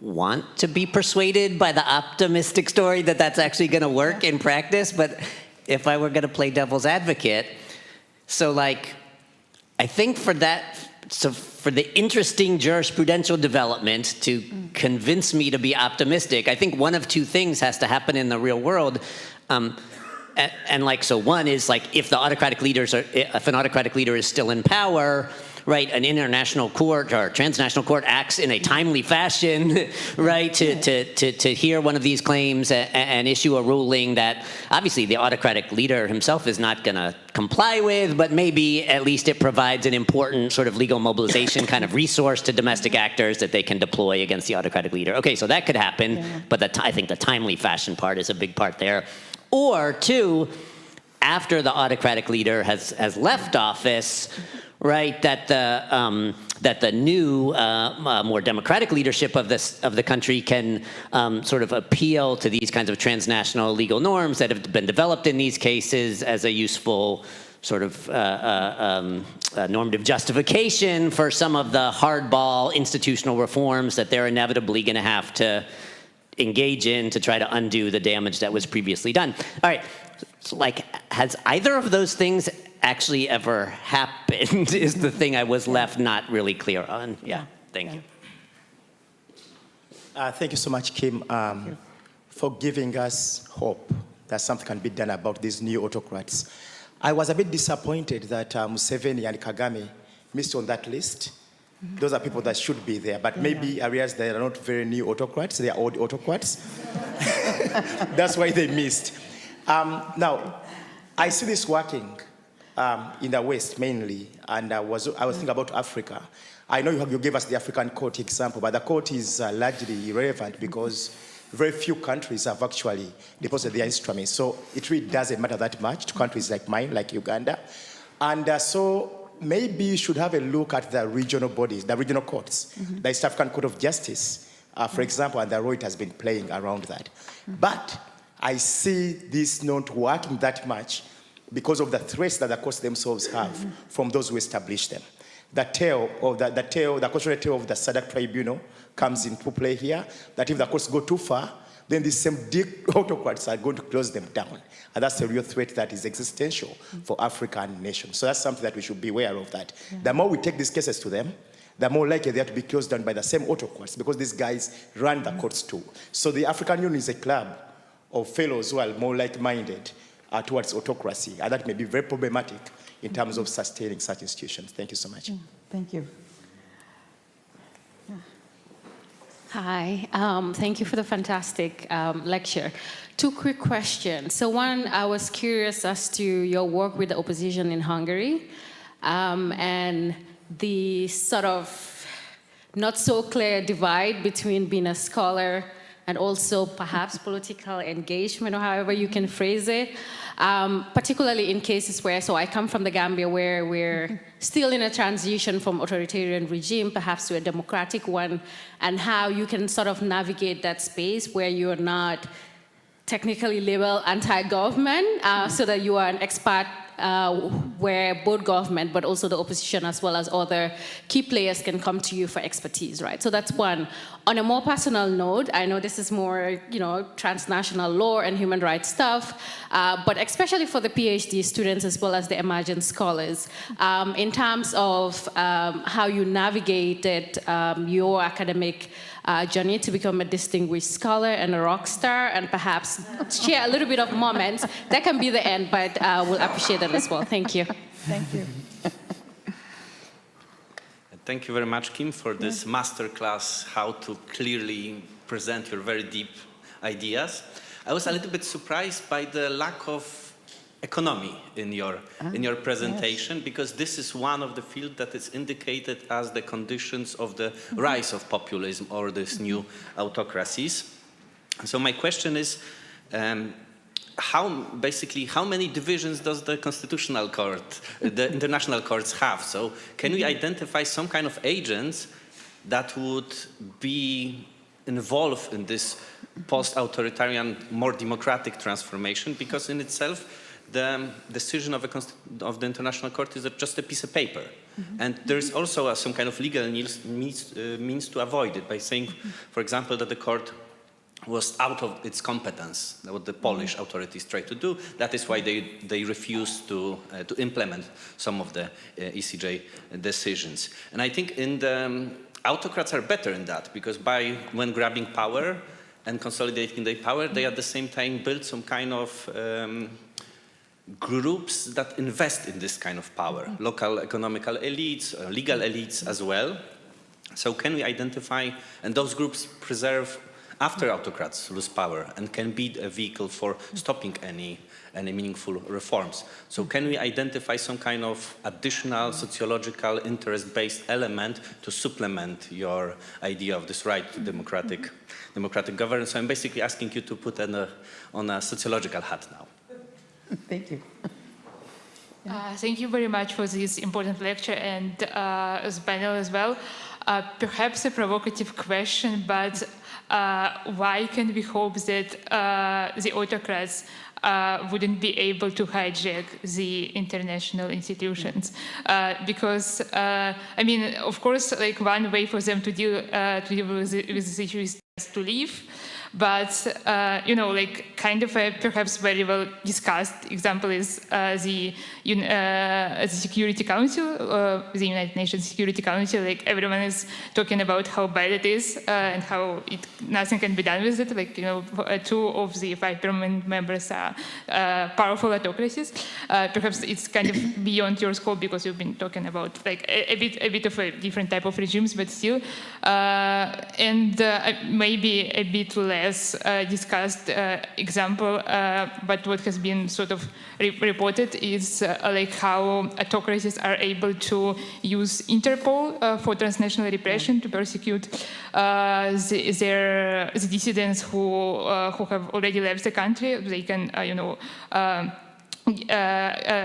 want to be persuaded by the optimistic story that that's actually going to work in practice. But if I were going to play devil's advocate, so, like, I think for the interesting jurisprudential development to convince me to be optimistic, I think one of two things has to happen in the real world. So one is, like, if an autocratic leader is still in power, right, an international court or transnational court acts in a timely fashion, right, to hear one of these claims and issue a ruling that obviously the autocratic leader himself is not going to comply with, but maybe at least it provides an important sort of legal mobilization kind of resource to domestic actors that they can deploy against the autocratic leader. Okay, so that could happen, but I think the timely fashion part is a big part there. Or two, after the autocratic leader has left office, right, that the new, more democratic leadership of the country can sort of appeal to these kinds of transnational legal norms that have been developed in these cases as a useful sort of normative justification for some of the hardball institutional reforms that they're inevitably going to have to engage in to try to undo the damage that was previously done. All right, so, like, has either of those things actually ever happened is the thing I was left not really clear on. Yeah, thank you. Thank you so much, Kim, for giving us hope that something can be done about these new autocrats. I was a bit disappointed that Museveni and Kagame missed on that list. Those are people that should be there, but maybe I realize they are not very new autocrats, they are old autocrats. That's why they missed. Now, I see this working in the West mainly, and I was thinking about Africa. I know you gave us the African court example, but the court is largely irrelevant because very few countries have actually deposited their instruments. So it really doesn't matter that much to countries like mine, like Uganda. And so maybe you should have a look at the regional bodies, the regional courts, the East African Court of Justice, for example, and the role it has been playing around that. But I see this not working that much because of the threats that the courts themselves have from those who establish them. The constitutional tail of the SADC tribunal comes into play here, that if the courts go too far, then these same autocrats are going to close them down. And that's a real threat that is existential for African nations. So that's something that we should be aware of that. The more we take these cases to them, the more likely they are to be closed down by the same autocrats because these guys run the courts too. So the African Union is a club of fellows who are more like-minded towards autocracy. And that may be very problematic in terms of sustaining such institutions. Thank you so much. Thank you. Hi, thank you for the fantastic lecture. Two quick questions. So one, I was curious as to your work with the opposition in Hungary and the sort of not so clear divide between being a scholar and also perhaps political engagement, or however you can phrase it, particularly in cases where, so I come from the Gambia, where we're still in a transition from authoritarian regime, perhaps to a democratic one, and how you can sort of navigate that space where you're not technically labeled anti-government, so that you are an expert where both government, but also the opposition, as well as other key players can come to you for expertise, right? So that's one. On a more personal note, I know this is more, transnational law and human rights stuff, but especially for the PhD students as well as the emerging scholars, in terms of how you navigated your academic journey to become a distinguished scholar and a rock star, and perhaps share a little bit of moments. That can be the end, but we'll appreciate that as well. Thank you. Thank you. Thank you very much, Kim, for this masterclass, how to clearly present your very deep ideas. I was a little bit surprised by the lack of economy in your presentation, yes, because this is one of the fields that is indicated as the conditions of the rise of populism or these new autocracies. So my question is, how many divisions does the Constitutional Court, the international courts have? So can we identify some kind of agents that would be involved in this post-authoritarian, more democratic transformation? Because in itself, the decision of the International Court is just a piece of paper. Mm-hmm. And there is also some kind of legal means to avoid it by saying, for example, that the court was out of its competence, what the Polish authorities tried to do. That is why they refused to implement some of the ECJ decisions. And I think autocrats are better in that, because when grabbing power and consolidating their power, they at the same time build some kind of groups that invest in this kind of power, local economical elites, legal elites as well. So can we identify, and those groups preserve after autocrats lose power and can be a vehicle for stopping any meaningful reforms. So can we identify some kind of additional sociological interest-based element to supplement your idea of this right to democratic governance? So I'm basically asking you to put on a sociological hat now. Thank you. Thank you very much for this important lecture and as panel as well. Perhaps a provocative question, but why can we hope that the autocrats wouldn't be able to hijack the international institutions? Because, of course, like one way for them to deal with this issue is to leave. But, kind of a perhaps very well discussed example is the Security Council, the United Nations Security Council. Like, everyone is talking about how bad it is and how nothing can be done with it. Like, 2 of the 5 permanent members are powerful autocracies. Perhaps it's kind of beyond your scope because you've been talking about like a bit of a different type of regimes, but still, and maybe a bit less discussed example, but what has been sort of reported is like how autocracies are able to use Interpol for transnational repression to persecute the dissidents who have already left the country. They can,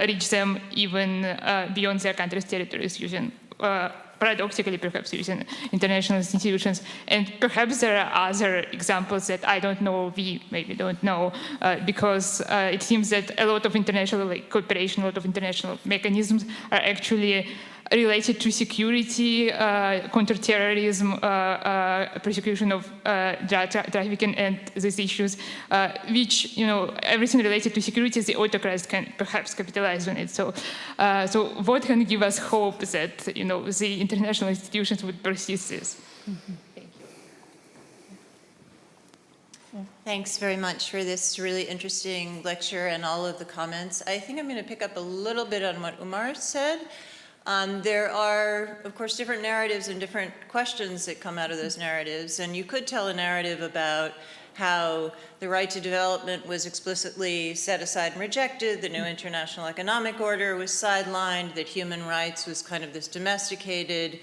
reach them even beyond their country's territories using paradoxically, perhaps using international institutions. And perhaps there are other examples that I don't know, we maybe don't know, because it seems that a lot of international cooperation, a lot of international mechanisms are actually related to security, counterterrorism, persecution of drug trafficking, and these issues, which, everything related to security, the autocrats can perhaps capitalize on it. So what can give us hope that, the international institutions would persist this? Mm-hmm. Thank you. Thanks very much for this really interesting lecture and all of the comments. I think I'm going to pick up a little bit on what Umar said. There are, of course, different narratives and different questions that come out of those narratives. And you could tell a narrative about how the right to development was explicitly set aside and rejected, the new international economic order was sidelined, that human rights was kind of this domesticated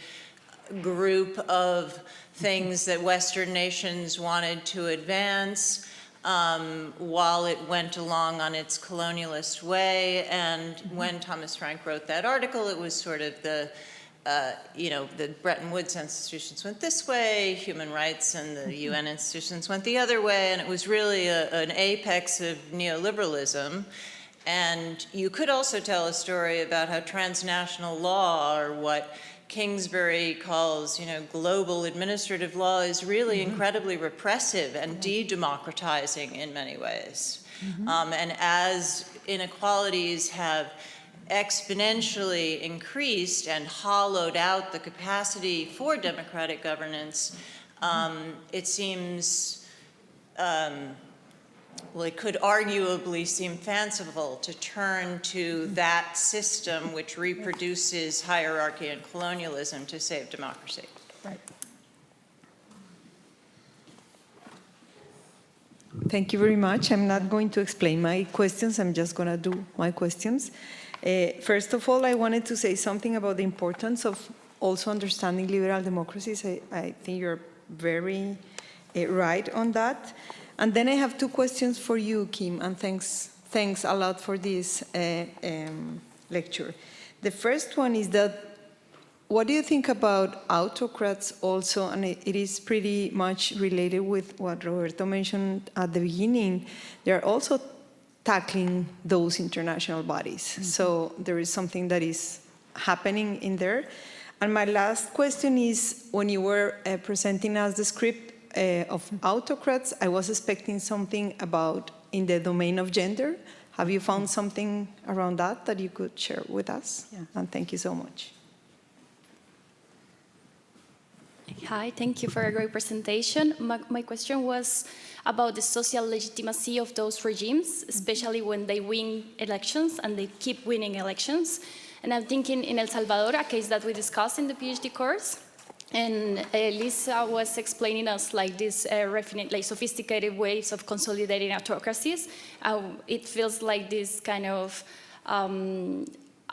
group of things that Western nations wanted to advance. While it went along on its colonialist way. And when Thomas Frank wrote that article, it was sort of the Bretton Woods institutions went this way, human rights and the UN institutions went the other way, and it was really an apex of neoliberalism. And you could also tell a story about how transnational law, or what Kingsbury calls, global administrative law, is really incredibly repressive and de-democratizing in many ways. And as inequalities have exponentially increased and hollowed out the capacity for democratic governance, it seems, well, it could arguably seem fanciful to turn to that system which reproduces hierarchy and colonialism to save democracy. Right. Thank you very much. I'm not going to explain my questions. I'm just going to do my questions. First of all, I wanted to say something about the importance of also understanding liberal democracies. I think you're very right on that. And then I have two questions for you, Kim, and thanks a lot for this lecture. The first one is that, what do you think about autocrats also? And it is pretty much related with what Roberto mentioned at the beginning. They're also tackling those international bodies. So there is something that is happening in there. And my last question is, when you were presenting us the script of autocrats, I was expecting something about in the domain of gender. Have you found something around that you could share with us? Yeah. And thank you so much. Hi, thank you for a great presentation. My question was about the social legitimacy of those regimes, especially when they win elections and they keep winning elections. And I'm thinking in El Salvador, a case that we discussed in the PhD course. And Lisa was explaining us like this sophisticated ways of consolidating autocracies. It feels like this kind of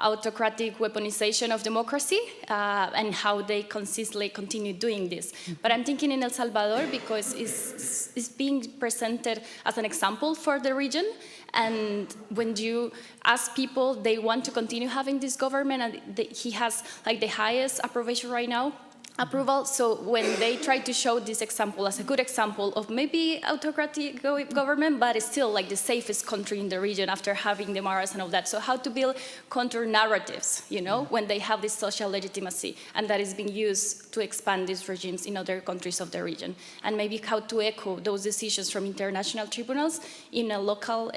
autocratic weaponization of democracy and how they consistently continue doing this. But I'm thinking in El Salvador because it's being presented as an example for the region. And when you ask people, they want to continue having this government, and he has like the highest approbation right now. Approval. So when they try to show this example as a good example of maybe autocratic government, but it's still like the safest country in the region after having the Maras and all that. So how to build counter narratives, when they have this social legitimacy, and that is being used to expand these regimes in other countries of the region, and maybe how to echo those decisions from international tribunals in a local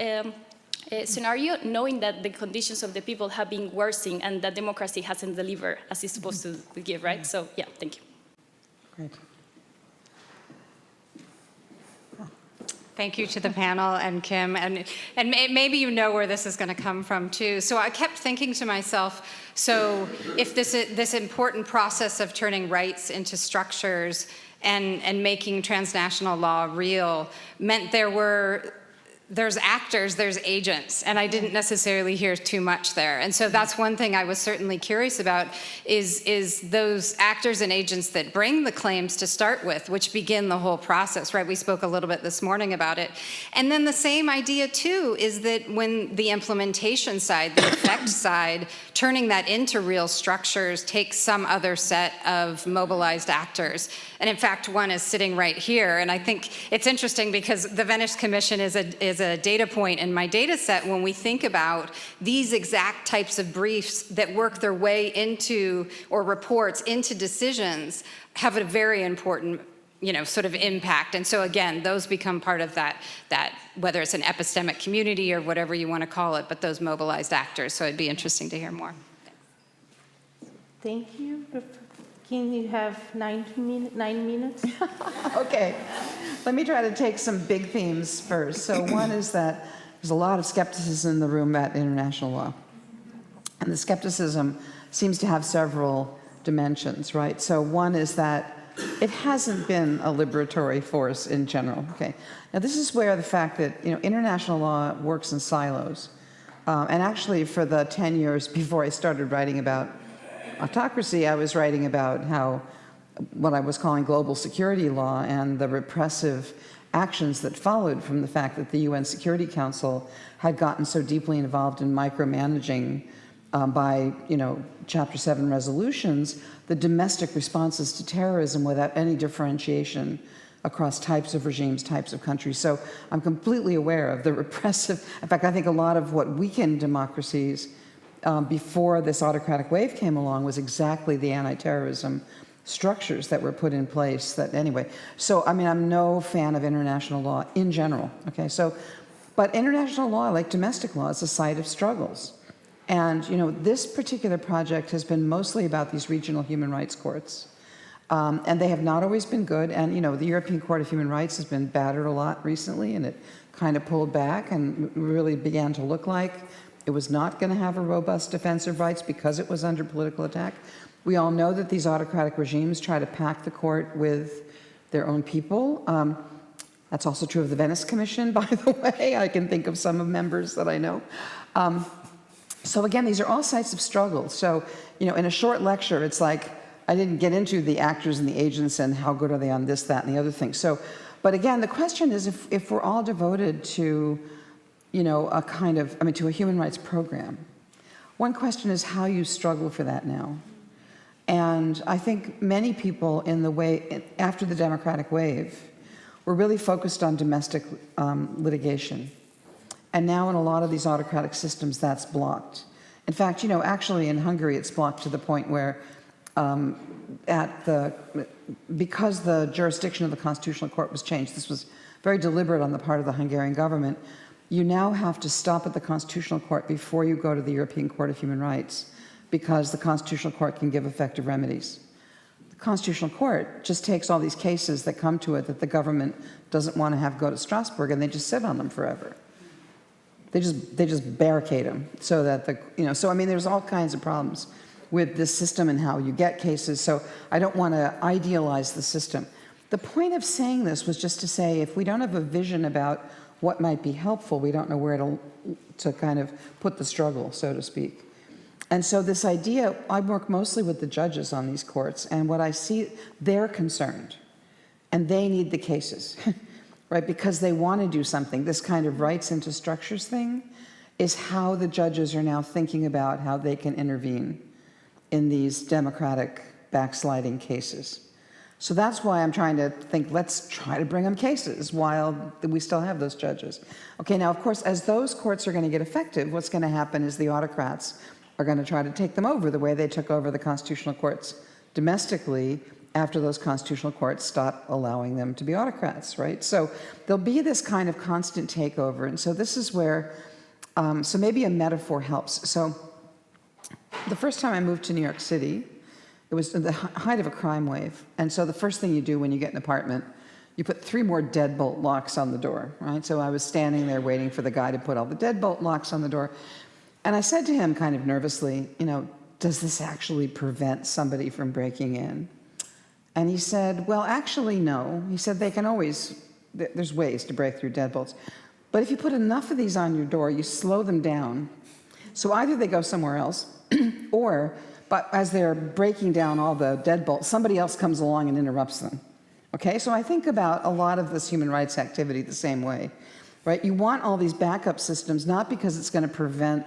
scenario, knowing that the conditions of the people have been worsening and that democracy hasn't delivered as it's supposed to give, right? So, yeah, thank you. Great. Thank you to the panel and Kim, and maybe you know where this is going to come from too. So I kept thinking to myself, so if this important process of turning rights into structures and making transnational law real meant there's actors, there's agents, and I didn't necessarily hear too much there. And so that's one thing I was certainly curious about is those actors and agents that bring the claims to start with, which begin the whole process, right? We spoke a little bit this morning about it. And then the same idea too is that when the implementation side, the effect side, turning that into real structures takes some other set of mobilized actors. And in fact, one is sitting right here. And I think it's interesting because the Venice Commission is a data point in my data set when we think about these exact types of briefs that work their way into, or reports into decisions, have a very important sort of impact. And so again, those become part of that whether it's an epistemic community or whatever you want to call it, but those mobilized actors. So it'd be interesting to hear more. Thank you. Can you have 9 minutes? Okay, let me try to take some big themes first. So one is that there's a lot of skepticism in the room about international law. And the skepticism seems to have several dimensions, right? So one is that it hasn't been a liberatory force in general, okay? Now this is where the fact that, international law works in silos. And actually for the 10 years before I started writing about autocracy, I was writing about how what I was calling global security law and the repressive actions that followed from the fact that the UN Security Council had gotten so deeply involved in micromanaging by, Chapter 7 resolutions, the domestic responses to terrorism without any differentiation across types of regimes, types of countries. So I'm completely aware of the repressive, in fact, I think a lot of what weakened democracies before this autocratic wave came along was exactly the anti-terrorism structures that were put in place that, anyway. So, I mean, I'm no fan of international law in general, okay? So, but international law, like domestic law, is a site of struggles. And, you know, this particular project has been mostly about these regional human rights courts. And they have not always been good. And, you know, the European Court of Human Rights has been battered a lot recently, and it kind of pulled back and really began to look like it was not going to have a robust defense of rights because it was under political attack. We all know that these autocratic regimes try to pack the court with their own people. That's also true of the Venice Commission, by the way. I can think of some of members that I know. So again, these are all sites of struggle. So, you know, in a short lecture, it's like, I didn't get into the actors and the agents and how good are they on this, that, and the other thing. So, but again, the question is if we're all devoted to, you know, a kind of, I mean, to a human rights program, one question is how you struggle for that now. And I think many people in the way, after the democratic wave, were really focused on domestic litigation. And now in a lot of these autocratic systems, that's blocked. In fact, you know, actually in Hungary, it's blocked to the point where because the jurisdiction of the Constitutional Court was changed, this was very deliberate on the part of the Hungarian government, you now have to stop at the Constitutional Court before you go to the European Court of Human Rights, because the Constitutional Court can give effective remedies. The Constitutional Court just takes all these cases that come to it that the government doesn't want to have go to Strasbourg, and they just sit on them forever. They just barricade them so that so I mean, there's all kinds of problems with this system and how you get cases. So I don't want to idealize the system. The point of saying this was just to say, if we don't have a vision about what might be helpful, we don't know where to kind of put the struggle, so to speak. And so this idea, I work mostly with the judges on these courts, and what I see, they're concerned, and they need the cases, right? Because they want to do something. This kind of rights into structures thing is how the judges are now thinking about how they can intervene in these democratic backsliding cases. So that's why I'm trying to think, let's try to bring them cases while we still have those judges. Okay, now, of course, as those courts are going to get effective, what's going to happen is the autocrats are going to try to take them over the way they took over the constitutional courts domestically after those constitutional courts stopped allowing them to be autocrats, right? So there'll be this kind of constant takeover. And so this is where, so maybe a metaphor helps. So the first time I moved to New York City, it was the height of a crime wave. And so the first thing you do when you get an apartment, you put 3 more deadbolt locks on the door, right? So I was standing there waiting for the guy to put all the deadbolt locks on the door. And I said to him kind of nervously, you know, does this actually prevent somebody from breaking in? And he said, well, actually, no. He said, they can always, there's ways to break through deadbolts. But if you put enough of these on your door, you slow them down. So either they go somewhere else, but as they're breaking down all the deadbolts, somebody else comes along and interrupts them. Okay, so I think about a lot of this human rights activity the same way, right? You want all these backup systems, not because it's going to prevent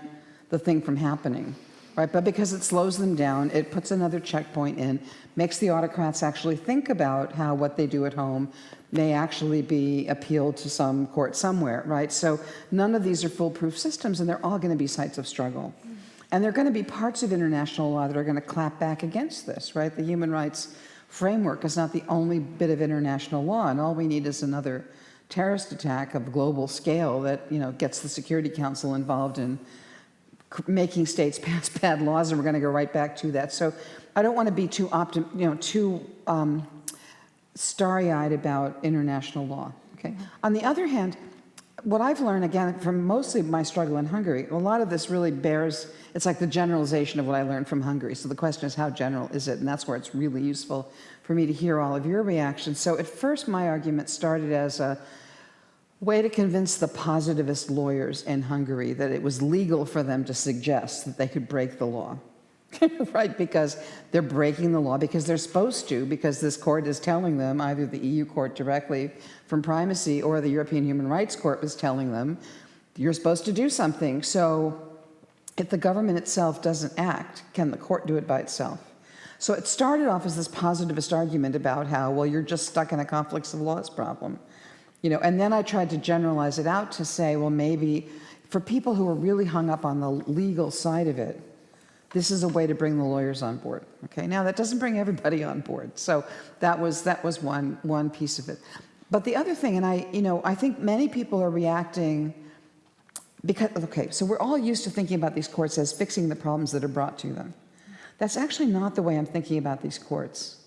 the thing from happening, right? But because it slows them down, it puts another checkpoint in, makes the autocrats actually think about how what they do at home may actually be appealed to some court somewhere, right? So none of these are foolproof systems, and they're all going to be sites of struggle. And there are going to be parts of international law that are going to clap back against this, right? The human rights framework is not the only bit of international law, and all we need is another terrorist attack of global scale that, you know, gets the Security Council involved in making states pass bad laws, and we're going to go right back to that. So I don't want to be too starry-eyed about international law. Okay. On the other hand, what I've learned, again, from mostly my struggle in Hungary, a lot of this really bears, it's like the generalization of what I learned from Hungary. So the question is, how general is it? And that's where it's really useful for me to hear all of your reactions. So at first, my argument started as a way to convince the positivist lawyers in Hungary that it was legal for them to suggest that they could break the law. Right, because they're breaking the law because they're supposed to, because this court is telling them, either the EU court directly from primacy or the European Human Rights Court was telling them, you're supposed to do something. So if the government itself doesn't act, can the court do it by itself? So it started off as this positivist argument about how, well, you're just stuck in a conflicts of laws problem. And then I tried to generalize it out to say, well, maybe for people who are really hung up on the legal side of it, this is a way to bring the lawyers on board. Okay, now that doesn't bring everybody on board. So that was one piece of it. But the other thing, and I think many people are reacting because, okay, so we're all used to thinking about these courts as fixing the problems that are brought to them. That's actually not the way I'm thinking about these courts,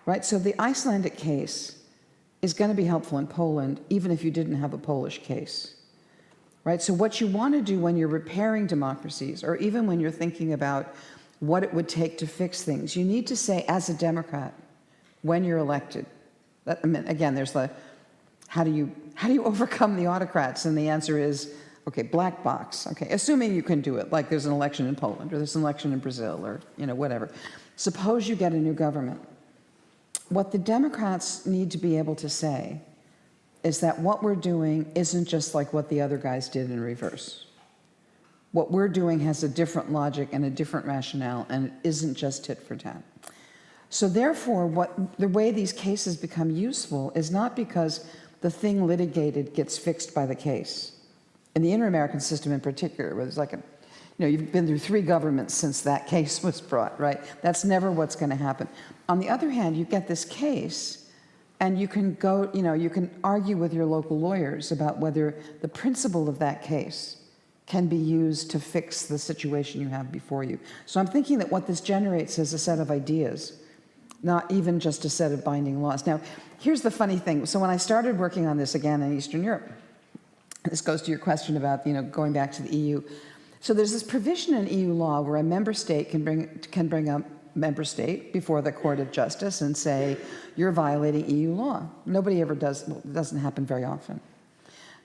right? So the Icelandic case is going to be helpful in Poland, even if you didn't have a Polish case. Right? So what you want to do when you're repairing democracies, or even when you're thinking about what it would take to fix things, you need to say, as a Democrat, when you're elected, again, there's the, how do you overcome the autocrats? And the answer is, okay, black box. Okay, assuming you can do it, like there's an election in Poland, or there's an election in Brazil, or whatever. Suppose you get a new government. What the Democrats need to be able to say is that what we're doing isn't just like what the other guys did in reverse. What we're doing has a different logic and a different rationale, and it isn't just tit for tat. So therefore, the way these cases become useful is not because the thing litigated gets fixed by the case. In the inter-American system in particular, where there's like you've been through 3 governments since that case was brought, right? That's never what's going to happen. On the other hand, you get this case, and you can go, you can argue with your local lawyers about whether the principle of that case can be used to fix the situation you have before you. So I'm thinking that what this generates is a set of ideas, not even just a set of binding laws. Now, here's the funny thing. So when I started working on this again in Eastern Europe, this goes to your question about, going back to the EU. So there's this provision in EU law where a member state can bring a member state before the Court of Justice and say, you're violating EU law. Nobody ever does, well, it doesn't happen very often.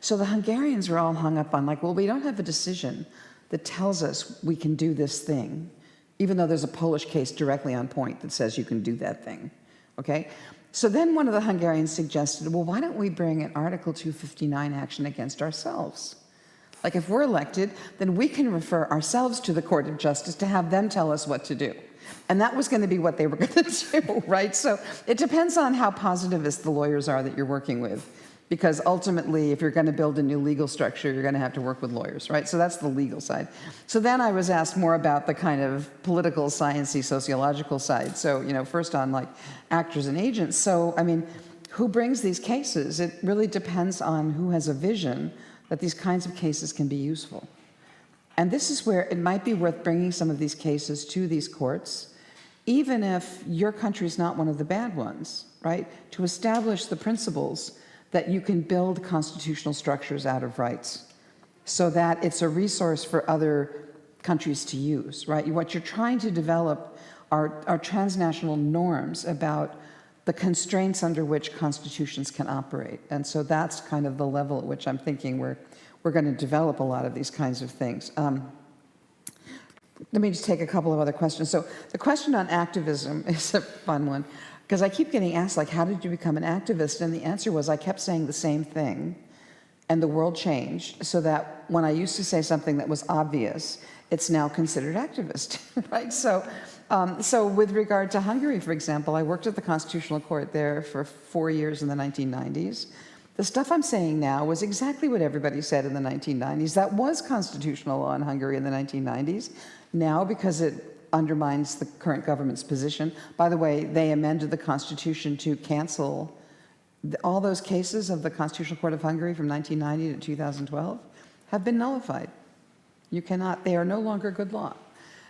So the Hungarians were all hung up on well, we don't have a decision that tells us we can do this thing, even though there's a Polish case directly on point that says you can do that thing, okay? So then one of the Hungarians suggested, well, why don't we bring an Article 259 action against ourselves? Like if we're elected, then we can refer ourselves to the Court of Justice to have them tell us what to do. And that was going to be what they were going to do, right? So it depends on how positivist the lawyers are that you're working with. Because ultimately, if you're going to build a new legal structure, you're going to have to work with lawyers, right? So that's the legal side. So then I was asked more about the kind of political, sciencey, sociological side. So, first on actors and agents. So, who brings these cases? It really depends on who has a vision that these kinds of cases can be useful. And this is where it might be worth bringing some of these cases to these courts, even if your country's not one of the bad ones, right? To establish the principles that you can build constitutional structures out of rights so that it's a resource for other countries to use, right? What you're trying to develop are transnational norms about the constraints under which constitutions can operate. And so that's kind of the level at which I'm thinking we're going to develop a lot of these kinds of things. Let me just take a couple of other questions. So the question on activism is a fun one, because I keep getting asked, how did you become an activist? And the answer was I kept saying the same thing, and the world changed, so that when I used to say something that was obvious, it's now considered activist, right? So with regard to Hungary, for example, I worked at the Constitutional Court there for 4 years in the 1990s. The stuff I'm saying now was exactly what everybody said in the 1990s. That was constitutional law in Hungary in the 1990s. Now, because it undermines the current government's position. By the way, they amended the Constitution to cancel all those cases of the Constitutional Court of Hungary from 1990 to 2012 have been nullified. You cannot, they are no longer good law.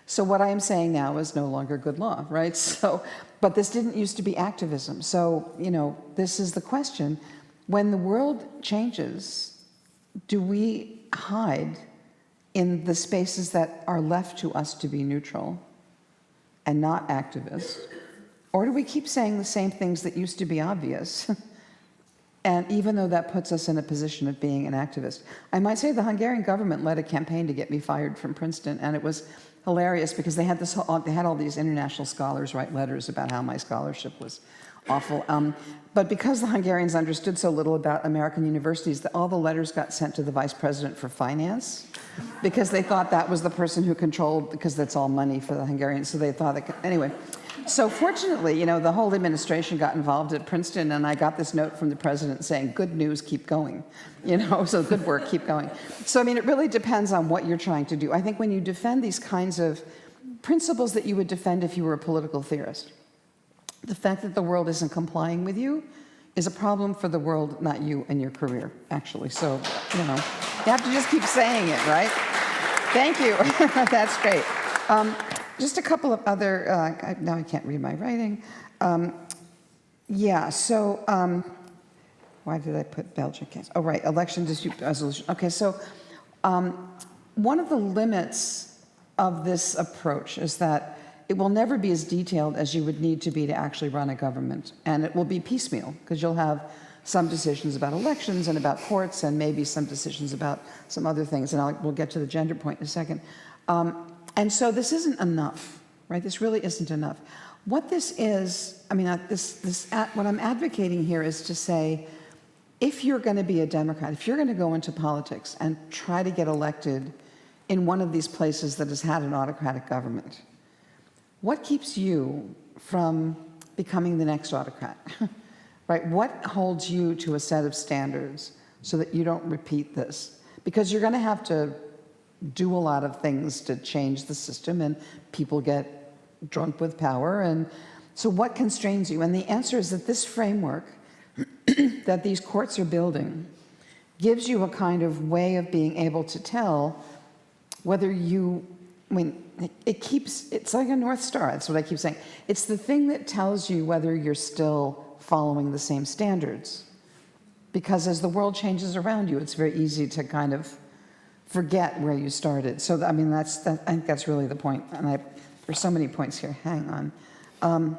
So what I am saying now is no longer good law, right? So, but this didn't used to be activism. So, this is the question. When the world changes, do we hide in the spaces that are left to us to be neutral and not activists? Or do we keep saying the same things that used to be obvious? And even though that puts us in a position of being an activist. I might say the Hungarian government led a campaign to get me fired from Princeton, and it was hilarious because they had all these international scholars write letters about how my scholarship was awful. But because the Hungarians understood so little about American universities, all the letters got sent to the vice president for finance because they thought that was the person who controlled, because that's all money for the Hungarians. So they thought that, anyway. So fortunately, you know, the whole administration got involved at Princeton, and I got this note from the president saying, good news, keep going. You know, so good work, keep going. So, I mean, it really depends on what you're trying to do. I think when you defend these kinds of principles that you would defend if you were a political theorist, the fact that the world isn't complying with you is a problem for the world, not you and your career, actually. So, you know, you have to just keep saying it, right? Thank you. That's great. Just a couple of other, now I can't read my writing. Why did I put Belgian case? Oh, right, election dispute resolution. Okay, so one of the limits of this approach is that it will never be as detailed as you would need to be to actually run a government. And it will be piecemeal, because you'll have some decisions about elections and about courts and maybe some decisions about some other things. And we'll get to the gender point in a second. And so this isn't enough, right? This really isn't enough. What this is, I mean, what I'm advocating here is to say, if you're going to be a Democrat, if you're going to go into politics and try to get elected in one of these places that has had an autocratic government, what keeps you from becoming the next autocrat, right? What holds you to a set of standards so that you don't repeat this? Because you're going to have to do a lot of things to change the system, and people get drunk with power. And so what constrains you? And the answer is that this framework that these courts are building gives you a kind of way of being able to tell whether you, I mean, it's like a North Star, that's what I keep saying. It's the thing that tells you whether you're still following the same standards. Because as the world changes around you, it's very easy to kind of forget where you started. So, I mean, I think that's really the point. And there's so many points here. Hang on.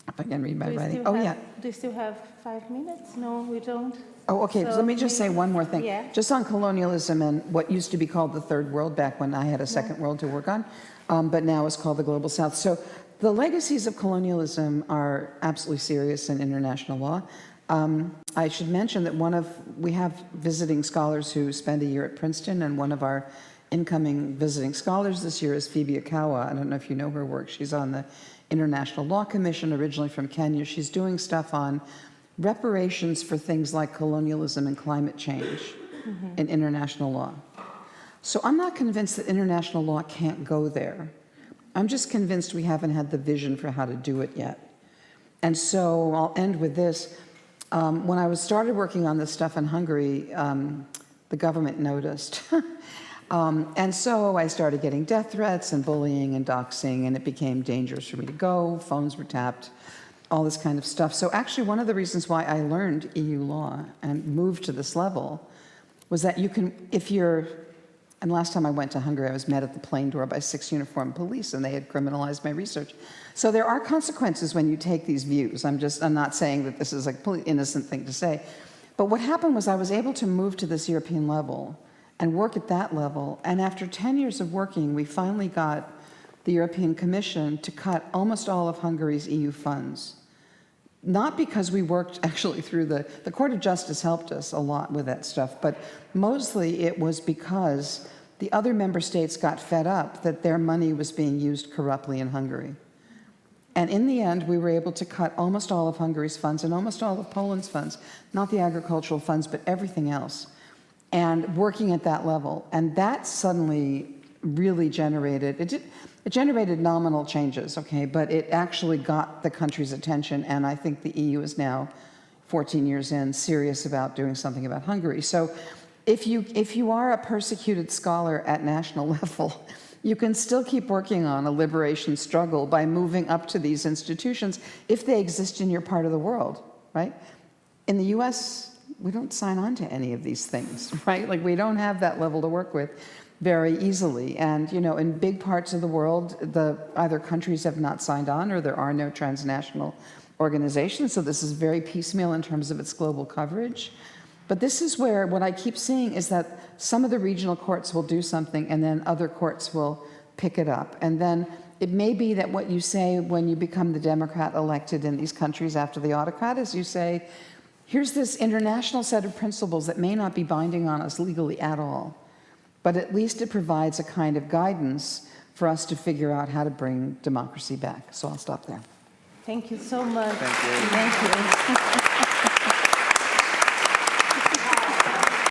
If I can read my writing. Oh, yeah. Do you still have 5 minutes? No, we don't. Oh, okay. So let me just say one more thing. Yeah. Just on colonialism and what used to be called the Third World back when I had a second world to work on, but now is called the Global South. So the legacies of colonialism are absolutely serious in international law. I should mention that we have visiting scholars who spend a year at Princeton, and one of our incoming visiting scholars this year is Phoebe Akawa. I don't know if you know her work. She's on the International Law Commission, originally from Kenya. She's doing stuff on reparations for things like colonialism and climate change in international law. So I'm not convinced that international law can't go there. I'm just convinced we haven't had the vision for how to do it yet. And so I'll end with this. When I started working on this stuff in Hungary, the government noticed. And so I started getting death threats and bullying and doxing, and it became dangerous for me to go. Phones were tapped, all this kind of stuff. So actually, one of the reasons why I learned EU law and moved to this level was that you can, and last time I went to Hungary, I was met at the plane door by 6 uniformed police, and they had criminalized my research. So there are consequences when you take these views. I'm not saying that this is a completely innocent thing to say. But what happened was I was able to move to this European level and work at that level. And after 10 years of working, we finally got the European Commission to cut almost all of Hungary's EU funds. Not because we worked actually through the Court of Justice helped us a lot with that stuff, but mostly it was because the other member states got fed up that their money was being used corruptly in Hungary. And in the end, we were able to cut almost all of Hungary's funds and almost all of Poland's funds, not the agricultural funds, but everything else, and working at that level. And that suddenly really generated, it generated nominal changes, okay, but it actually got the country's attention, and I think the EU is now, 14 years in, serious about doing something about Hungary. So if you are a persecuted scholar at national level, you can still keep working on a liberation struggle by moving up to these institutions if they exist in your part of the world, right? In the US, we don't sign on to any of these things, right? Like, we don't have that level to work with very easily. And, you know, in big parts of the world, either countries have not signed on or there are no transnational organizations. So this is very piecemeal in terms of its global coverage. But this is where what I keep seeing is that some of the regional courts will do something and then other courts will pick it up. And then it may be that what you say when you become the Democrat elected in these countries after the autocrat is you say, here's this international set of principles that may not be binding on us legally at all, but at least it provides a kind of guidance for us to figure out how to bring democracy back. So I'll stop there. Thank you so much. Thank you. Thank you.